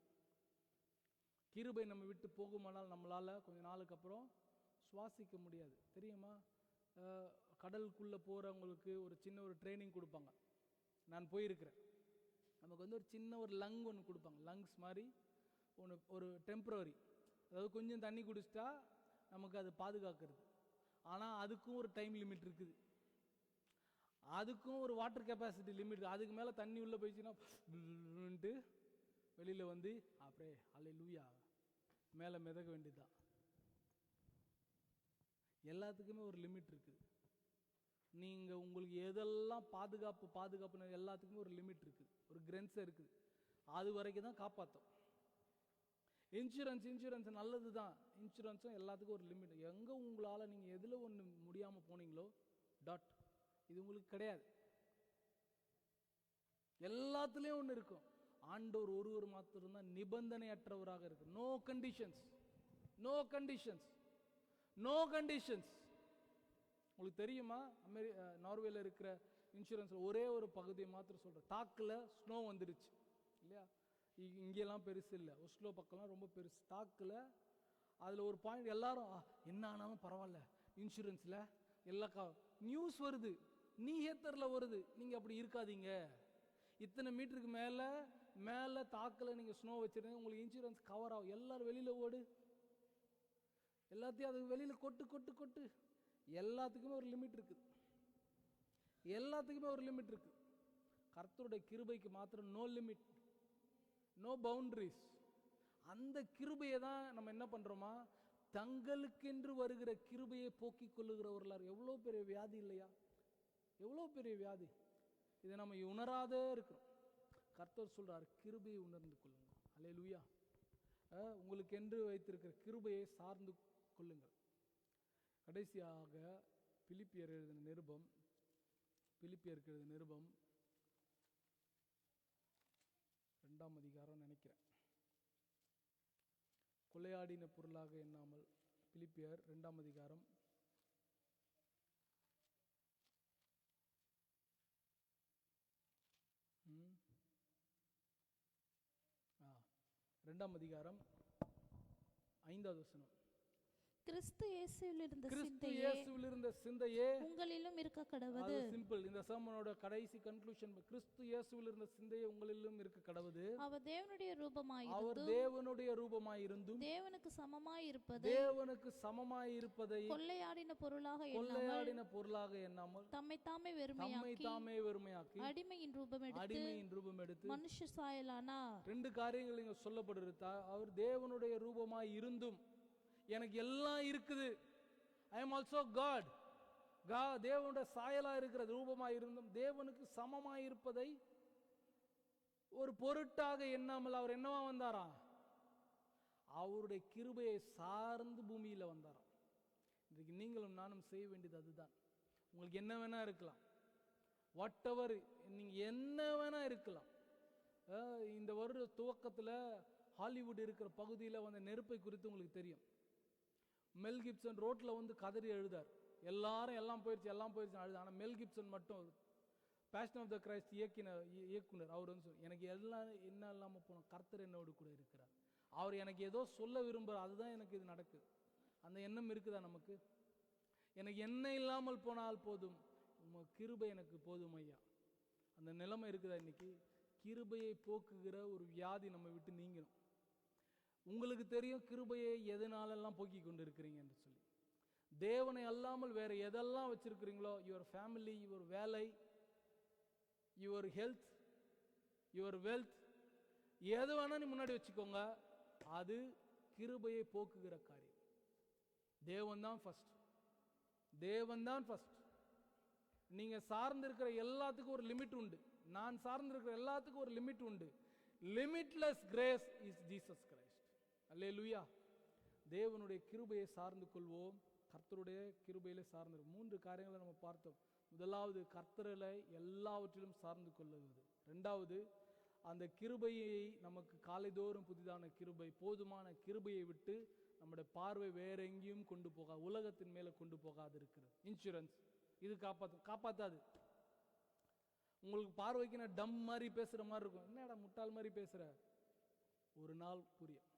கிருபை நம்ம விட்டு போகுமானால் நம்மளால கொஞ்ச நாளுக்கு அப்புறம் சுவாசிக்க முடியாது. தெரியுமா, கடலுக்குள்ளே போகிறவங்களுக்கு ஒரு சின்ன ஒரு ட்ரைனிங் கொடுப்பாங்க. நான் போயிருக்கிறேன். நமக்கு வந்து ஒரு சின்ன ஒரு லங் ஒன்று கொடுப்பாங்க, லங்ஸ் மாதிரி ஒன்று, ஒரு டெம்ப்ரவரி. அதாவது கொஞ்சம் தண்ணி குடிச்சிட்டா நமக்கு அது பாதுகாக்கிறது. ஆனால் அதுக்கும் ஒரு டைம் லிமிட் இருக்குது, அதுக்கும் ஒரு வாட்டர் கெப்பாசிட்டி லிமிட். அதுக்கு மேலே தண்ணி உள்ளே போயிடுச்சுன்னா வெளியில் வந்து அப்படியே அல்லேலூயா மேலே மிதக்க வேண்டியதுதான். எல்லாத்துக்குமே ஒரு லிமிட் இருக்குது. நீங்கள் உங்களுக்கு எதெல்லாம் பாதுகாப்புன்னு எல்லாத்துக்குமே ஒரு லிமிட் இருக்குது, ஒரு கிரென்ஸ் இருக்குது. அது வரைக்கும் தான் காப்பாற்றும். இன்சூரன்ஸ் நல்லது தான், இன்சூரன்ஸும் எல்லாத்துக்கும் ஒரு லிமிட். எங்கே உங்களால் நீங்கள் எதில் ஒன்று முடியாமல் போனீங்களோ டாட், இது உங்களுக்கு கிடையாது. எல்லாத்துலேயும் ஒன்று இருக்கும். ஆண்டவர் ஒருவர் மாத்திரம் தான் நிபந்தனையற்றவராக இருக்கு. No conditions, no conditions, no conditions. உங்களுக்கு தெரியுமா, நார்வேல இருக்கிற இன்சூரன்ஸ்ல ஒரே ஒரு பகுதியை மாத்திரம் சொல்றேன். தாக்கில் ஸ்னோ வந்துடுச்சு இல்லையா, இங்கெல்லாம் பெருசு இல்லை, ஒஸ்லோ பக்கம்லாம் ரொம்ப பெருசு. தாக்கில் அதில் ஒரு பாயிண்ட் எல்லாரும் என்ன ஆனாலும் பரவாயில்ல, இன்சூரன்ஸில் எல்லா நியூஸ் வருது, நீஹேத்தரில் வருது, நீங்கள் அப்படி இருக்காதீங்க. இத்தனை மீட்டருக்கு மேலே தாக்கில் நீங்கள் ஸ்னோ வச்சுருந்தீங்க, உங்களுக்கு இன்சூரன்ஸ் கவர் ஆகும். எல்லாரும் வெளியில் ஓடு, எல்லாத்தையும் அது வெளியில் கொட்டு. எல்லாத்துக்குமே ஒரு லிமிட் இருக்குது, எல்லாத்துக்குமே ஒரு லிமிட் இருக்கு. கர்த்தருடைய கிருபைக்கு மாத்திரம் நோ லிமிட், நோ பவுண்டரிஸ். அந்த கிருபையை தான் நம்ம என்ன பண்றோமா, தங்களுக்கென்று வருகிற கிருபையை போக்கிக் கொள்ளுகிறவர்களார். எவ்வளோ பெரிய வியாதி இல்லையா, எவ்வளோ பெரிய வியாதி. இதை நம்ம உணராதே இருக்கிறோம். கர்த்தர் சொல்றார், கிருபையை உணர்ந்து கொள்ளுங்க. அல்லேலூயா. உங்களுக்கென்று வைத்திருக்கிற கிருபையை சார்ந்து கொள்ளுங்கள். கடைசியாக பிலிப்பியர் எழுதின நிருபம், பிலிப்பியருக்கு எழுதின நிருபம் 2ஆம் அதிகாரம் நினைக்கிறேன். கொள்ளையாடின பொருளாக எண்ணாமல், பிலிப்பியர் 2ஆம் அதிகாரம் 2ஆம் அதிகாரம் 5வது வசனம். கிறிஸ்து இயேசுவில் இருந்த சிந்தையே உங்களிலும் இருக்க கடவுது. சிம்பிள். இந்த சர்மனோட கடைசி கன்க்ளூஷன், கிறிஸ்து இயேசுவில் இருந்த சிந்தையே உங்களிலும் இருக்க கடவுது. அவர் தேவனுடைய ரூபமாயிருந்தும் தேவனுக்கு சமமாய் இருப்பதை கொள்ளையாடின பொருளாக எண்ணாமல் தம்மை தாமே வெறுமையாக்கி அடிமையின் ரூபம் எடுத்து மனுஷ சாயலானார். 2 காரியங்கள் இங்க சொல்லப்படுறது. அவர் தேவனுடைய ரூபமாய் இருந்தும், எனக்கு எல்லாம் இருக்குது, ஐ எம் ஆல்சோ காட், தேவனுடைய சாயலா இருக்கிற ரூபமா இருந்தும் தேவனுக்கு சமமா இருப்பதை ஒரு பொருட்டாக எண்ணாமல் அவர் என்னவா வந்தாரா, அவருடைய கிருபையை சார்ந்து பூமியில வந்தாராம். இன்றைக்கு நீங்களும் நானும் செய்ய வேண்டியது அதுதான். உங்களுக்கு என்ன வேணா இருக்கலாம், வாட் எவர், நீங்க என்ன வேணா இருக்கலாம். இந்த வருட துவக்கத்துல ஹாலிவுட் இருக்கிற பகுதியில் வந்த நெருப்பை குறித்து உங்களுக்கு தெரியும். மெல் கிப்சன் ரோட்ல வந்து கதறி எழுதார். எல்லாரும் எல்லாம் போயிடுச்சு அழுது. ஆனால் மெல் கிப்சன் மட்டும், பேஷன் ஆஃப் த கிரைஸ்ட் இயக்குனர், அவர் வந்து எனக்கு எல்லாம் என்ன இல்லாமல் போனோம், கர்த்தர் என்னோடு கூட இருக்கிறார். அவர் எனக்கு ஏதோ சொல்ல விரும்புகிறார், அதுதான் எனக்கு இது நடக்குது. அந்த எண்ணம் இருக்குதா நமக்கு? எனக்கு என்ன இல்லாமல் போனால் போதும், உங்கள் கிருபை எனக்கு போதும் ஐயா. அந்த நிலைமை இருக்குதா இன்னைக்கு? கிருபையை போக்குகிற ஒரு வியாதி நம்ம விட்டு நீங்கணும். உங்களுக்கு தெரியும் கிருபையை எதனாலெல்லாம் போக்கி கொண்டு இருக்கிறீங்க என்று சொல்லி. தேவனை அல்லாமல் வேற எதெல்லாம் வச்சிருக்கிறீங்களோ, யுவர் ஃபேமிலி, யுவர் வேலை, யுவர் ஹெல்த், யுவர் வெல்த், எது வேணா நீ முன்னாடி வச்சுக்கோங்க, அது கிருபையை போக்குகிற காரியம். தேவன் தான் ஃபர்ஸ்ட். தேவன் தான் ஃபர்ஸ்ட். நீங்க சார்ந்திருக்கிற எல்லாத்துக்கும் ஒரு லிமிட் உண்டு. நான் சார்ந்திருக்கிற எல்லாத்துக்கும் ஒரு லிமிட் உண்டு. Limitless grace is Jesus Christ. அல்லேலூயா. தேவனுடைய கிருபையை சார்ந்து கொள்வோம். கர்த்தருடைய கிருபையில சார்ந்து 3 காரியங்களை நம்ம பார்த்தோம். முதலாவது, கர்த்தரை எல்லாவற்றிலும் சார்ந்து கொள்ளுவது. இரண்டாவது, அந்த கிருபையை நமக்கு காலைதோறும் புதிதான கிருபை, போதுமான கிருபையை விட்டு நம்முடைய பார்வை வேற எங்கேயும் கொண்டு போகாது, உலகத்தின் மேல கொண்டு போகாது இருக்கிறது. இன்சூரன்ஸ் இது காப்பாத்தாது. உங்களுக்கு பார்வைக்கு நான் டம் மாதிரி பேசுற மாதிரி இருக்கும். என்னடா முட்டாள் மாதிரி பேசுற, ஒரு நாள் புரியும்.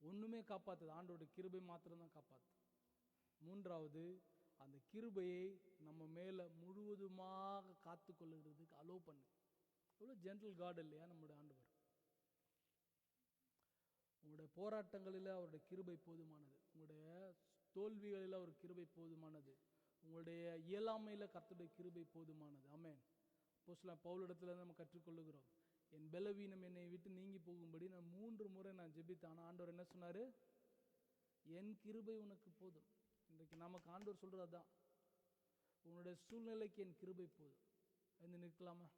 ஒண்ணுமே காப்பாத்துது, ஆண்டோட கிருபை மாத்திரம்தான் காப்பாத்து. மூன்றாவது, அந்த கிருபையை நம்ம மேல முழுவதுமாக காத்து கொள்ளுகிறதுக்கு அலோ பண்ணு. எவ்வளவு ஜென்டல் காட் இல்லையா நம்முடைய ஆண்டவர். உங்களுடைய போராட்டங்களில் அவருடைய கிருபை போதுமானது. உங்களுடைய தோல்விகளில் அவர் கிருபை போதுமானது. உங்களுடைய இயலாமையில கர்த்தருடைய கிருபை போதுமானது. ஆமென். அப்போஸ்தலன் பவுலிடத்துல நம்ம கற்றுக்கொள்ளுகிறோம், என் பலவீனம் என்னை விட்டு நீங்கி போகும்படி நான் 3 முறை நான் ஜெபித்தேன். ஆனா ஆண்டவர் என்ன சொன்னாரு? என் கிருபை உனக்கு போதும். இன்றைக்கு நமக்கு ஆண்டவர் சொல்றது அதான், உன்னுடைய சூழ்நிலைக்கு என் கிருபை போதும். எழுந்து நிற்கலாமா?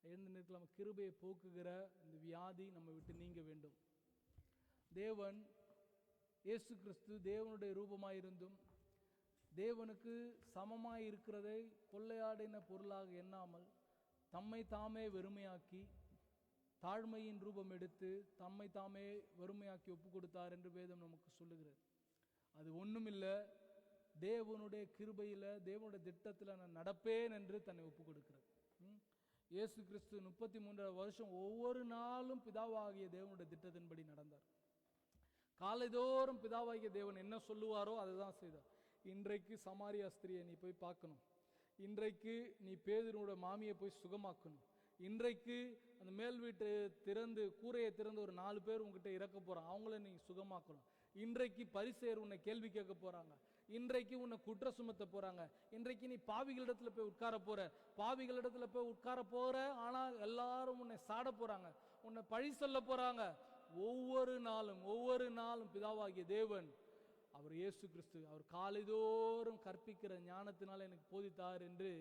எழுந்து நிற்கலாமா? கிருபையை போக்குகிற இந்த வியாதி நம்ம விட்டு நீங்க வேண்டும். தேவன் இயேசு கிறிஸ்து தேவனுடைய ரூபமாயிருந்தும் தேவனுக்கு சமமாய் இருக்கிறதை கொள்ளையாடின பொருளாக எண்ணாமல் தம்மை தாமே வெறுமையாக்கி தாழ்மையின் ரூபம் எடுத்து தம்மை தாமே வெறுமையாக்கி ஒப்பு கொடுத்தார் என்று வேதம் நமக்கு சொல்லுகிறது. அது ஒண்ணுமில்லை, தேவனுடைய கிருபையில தேவனுடைய திட்டத்தில் நான் நடப்பேன் என்று தன்னை ஒப்பு கொடுக்கிறது. இயேசு கிறிஸ்து 33 வருஷம் ஒவ்வொரு நாளும் பிதாவாகிய தேவனுடைய திட்டத்தின்படி நடந்தார். காலைதோறும் பிதாவாகிய தேவன் என்ன சொல்லுவாரோ அதுதான் செய்தார். இன்றைக்கு சமாரியா ஸ்திரியை நீ போய் பார்க்கணும், இன்றைக்கு நீ பேதுருவோட மாமியை போய் சுகமாக்கணும், இன்றைக்கு அந்த மேல் வீட்டு திறந்து கூரையை திறந்து ஒரு 4 பேர் உங்ககிட்ட இறக்க போறாங்க, அவங்கள நீ சுகமாக்கணும். இன்றைக்கு பரிசேயர் உன்னை கேள்வி கேட்க போறாங்க, இன்றைக்கு உன்னை குற்ற சுமத்த போறாங்க, இன்றைக்கு நீ பாவிகளிடத்துல போய் உட்கார போற, பாவிகளிடத்துல போய் உட்கார போற, ஆனா எல்லாரும் உன்னை சாட போறாங்க, உன்னை பழி சொல்ல போறாங்க. ஒவ்வொரு நாளும் பிதாவாகிய தேவன் அவர் இயேசு கிறிஸ்து அவர் காலைதோறும் கற்பிக்கிற ஞானத்தினால எனக்கு போதித்தார் என்று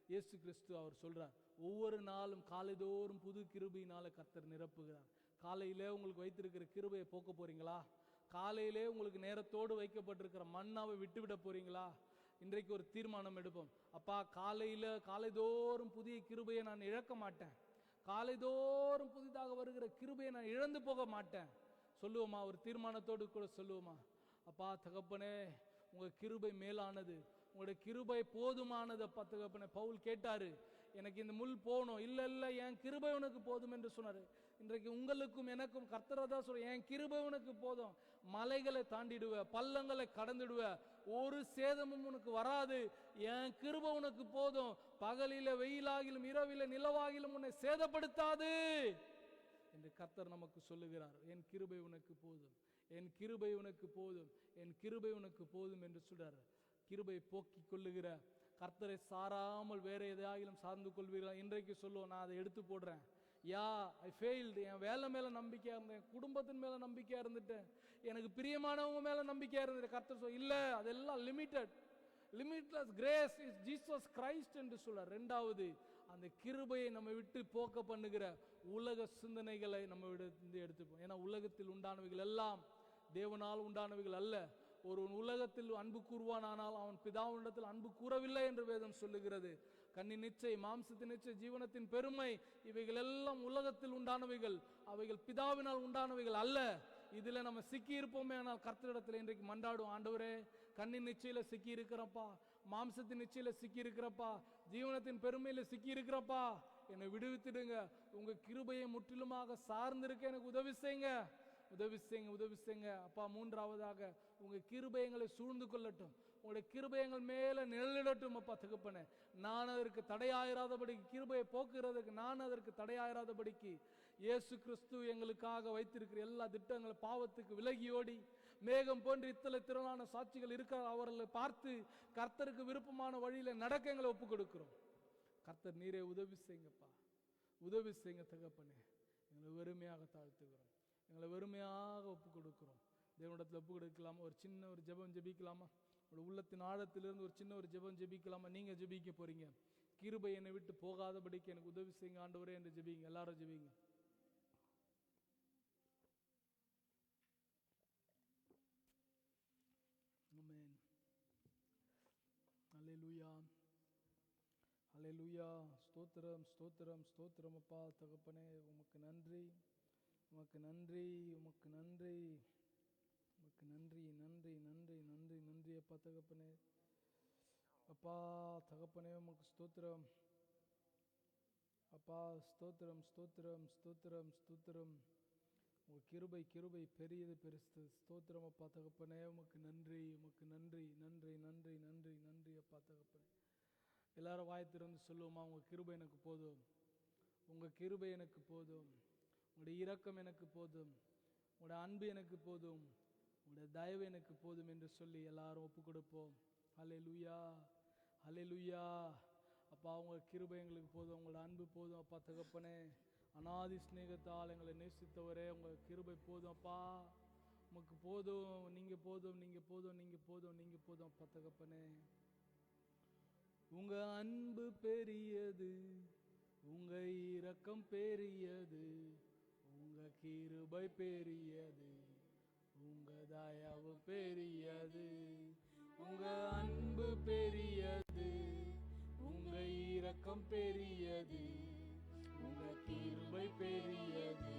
இயேசு கிறிஸ்து அவர் சொல்றார். ஒவ்வொரு நாளும் காலைதோறும் புது கிருபையினால கர்த்தர் நிரப்புகிறார். காலையிலே உங்களுக்கு வைத்திருக்கிற கிருபையை போக்க போறீங்களா? காலையிலே உங்களுக்கு நேரத்தோடு வைக்கப்பட்டிருக்கிற மன்னாவை விட்டுவிட போறீங்களா? இன்றைக்கு ஒரு தீர்மானம் எடுப்போம். அப்பா, காலைதோறும் புதிய கிருபையை நான் இழக்க மாட்டேன், காலைதோறும் புதிதாக வருகிற கிருபையை நான் இழந்து போக மாட்டேன். சொல்லுவோமா? ஒரு தீர்மானத்தோடு கூட சொல்லுவோமா? அப்பா தகப்பனே, உங்க கிருபை மேலானது, உங்களுடைய கிருபை போதுமானது. அப்பா தகப்பனே, பவுல் கேட்டாரு, எனக்கு இந்த முள் போகணும், இல்ல என் கிருபை உனக்கு போதும் என்று சொன்னாரு. இன்றைக்கு உங்களுக்கும் எனக்கும் கர்த்தர் தான் சொல்ற, என் கிருபை உனக்கு போதும். மலைகளை தாண்டிடுவ, பள்ளங்களை கடந்துடுவ, ஒரு சேதமும் உனக்கு வராது, என் கிருபை உனக்கு போதும். பகலில வெயிலாகிலும் இரவில நிலவாகிலும் உன்னை சேதப்படுத்தாது என்று கர்த்தர் நமக்கு சொல்லுகிறார். என் கிருபை உனக்கு போதும், என் கிருபை உனக்கு போதும், என் கிருபை உனக்கு போதும் என்று சொல்றார். கிருபை போக்கிக் கொள்ளுகிற கர்த்தரை சாராமல் வேற எதையாகிலும் சார்ந்து கொள்வீர்களா? இன்றைக்கு சொல்லுவோம், நான் அதை எடுத்து போடுறேன். ஐ ஃபெயில்டு. என் வேலை மேல நம்பிக்கையா இருந்தேன், குடும்பத்தின் மேல நம்பிக்கையா இருந்துட்டேன், எனக்கு பிரியமானவங்க மேல நம்பிக்கையா இருந்துட்டேன். கர்த்தர் சொல்ல, இல்ல, அதெல்லாம் limitless grace is Jesus Christ என்று சொல்றார். இரண்டாவது, அந்த கிருபையை நம்ம விட்டு போக்க பண்ணுகிற உலக சிந்தனைகளை நம்ம விட்டு எடுத்துப்போம். ஏன்னா உலகத்தில் உண்டானவைகள் எல்லாம் தேவனால் உண்டானவைகள் அல்ல. ஒரு உலகத்தில் அன்பு கூறுவானால் அவன் பிதாவினிடத்தில் அன்பு கூறவில்லை என்று வேதம் சொல்லுகிறது. கண்ணின் நிச்சை, மாம்சத்தின் நிச்சை, ஜீவனத்தின் பெருமை, இவைகள் எல்லாம் உலகத்தில் உண்டானவைகள், அவைகள் பிதாவினால் உண்டானவைகள் அல்ல. இதுல நம்ம சிக்கி இருப்போமே, ஆனால் கர்த்தரிடத்தில் இன்றைக்கு மன்றாடும், ஆண்டவரே, கண்ணின் நிச்சயில சிக்கி இருக்கிறப்பா, மாம்சத்தின் நிச்சயில சிக்கி இருக்கிறப்பா, ஜீவனத்தின் பெருமையில சிக்கி இருக்கிறப்பா, என்னை விடுவித்துடுங்க. உங்க கிருபையை முற்றிலுமாக சார்ந்திருக்க எனக்கு உதவி செய்யுங்க. அப்பா, மூன்றாவதாக, உங்க கிருபையங்களை சூழ்ந்து கொள்ளட்டும், உங்களுடைய கிருபையங்கள் மேல நிழலிடட்டும். அப்பா தகப்பனே, நான் அதற்கு தடையாயிராதபடிக்கு, கிருபையை போக்குறதுக்கு நான் அதற்கு தடையாயிராதபடிக்கு இயேசு கிறிஸ்து எங்களுக்காக வைத்திருக்கிற எல்லா திட்டங்கள் பாவத்துக்கு விலகியோடி மேகம் போன்று இத்தனை திரளான சாட்சிகள் இருக்க அவர்களை பார்த்து கர்த்தருக்கு விருப்பமான வழியில நடக்க எங்களை ஒப்பு கொடுக்கிறோம். கர்த்தர் நீரே உதவி செய்யுங்கப்பா, உதவி செய்யுங்க தகப்பனே. எங்களை வெறுமையாக தாழ்த்துகிறோம், எங்களை வெறுமையாக ஒப்பு கொடுக்கிறோம். தேவனிடத்தில் ஒப்பு கொடுக்கலாமா? ஒரு சின்ன ஒரு ஜெபம் ஜெபிக்கலாமா? ஒரு உள்ளத்தின் ஆழத்திலிருந்து ஒரு சின்ன ஒரு ஜெபம் ஜெபிக்கலாமா? நீங்க ஜெபிக்க போறீங்க. கிருபை என்னை விட்டு போகாதபடிக்கு எனக்கு உதவி செய்யுங்க ஆண்டவரே என்று ஜெபிங்க. எல்லாரும் ஜெபிங்க. ஆமென். அல்லேலூயா, அல்லேலூயா. ஸ்தோத்திரம், ஸ்தோத்திரம், ஸ்தோத்திரம் அப்பா தகப்பனே. உமக்கு நன்றி, உமக்கு நன்றி, உமக்கு நன்றி, உமக்கு நன்றி, நன்றி, நன்றி, நன்றி, நன்றி அப்பா தகப்பனே. அப்பா தகப்பனே உமக்கு ஸ்தோத்திரம் அப்பா. ஸ்தோத்திரம், ஸ்தோத்திரம், ஸ்தோத்திரம், ஸ்தோத்திரம். உங்கள் கிருபை, கிருபை பெரியது, பெருசு. ஸ்தோத்திரம் அப்பா தகப்பனே. உமக்கு நன்றி, உமக்கு நன்றி, நன்றி, நன்றி, நன்றி, நன்றி அப்பா தகப்பனே. எல்லாரும் வாயத்திலிருந்து சொல்லுவோமா? உங்கள் கிருபை எனக்கு போதும், உங்கள் கிருபை எனக்கு போதும், உங்களுடைய இரக்கம் எனக்கு போதும், உங்களுடைய அன்பு எனக்கு போதும், உங்களுடைய தயவு எனக்கு போதும் என்று சொல்லி எல்லாரும் ஒப்பு கொடுப்போம். அல்லேலூயா, அல்லேலூயா. அப்பா உங்கள் கிருபை எங்களுக்கு போதும், உங்களோட அன்பு போதும் அப்பா தகப்பனே. அநாதி ஸ்நேகத்தால் எங்களை நேசித்தவரே, உங்கள் கிருபை போதும் அப்பா. உமக்கு போதும், நீங்கள் போதும், நீங்கள் போதும், நீங்கள் போதும், நீங்கள் போதும் அப்பா தகப்பனே. உங்க அன்பு பெரியது, உங்க இரக்கம் பெரியது, உங்க கிருபை பெரியது, உங்க தயவு பெரியது. உங்க அன்பு பெரியது, உங்க இரக்கம் பெரியது, உங்க கிருபை பெரியது,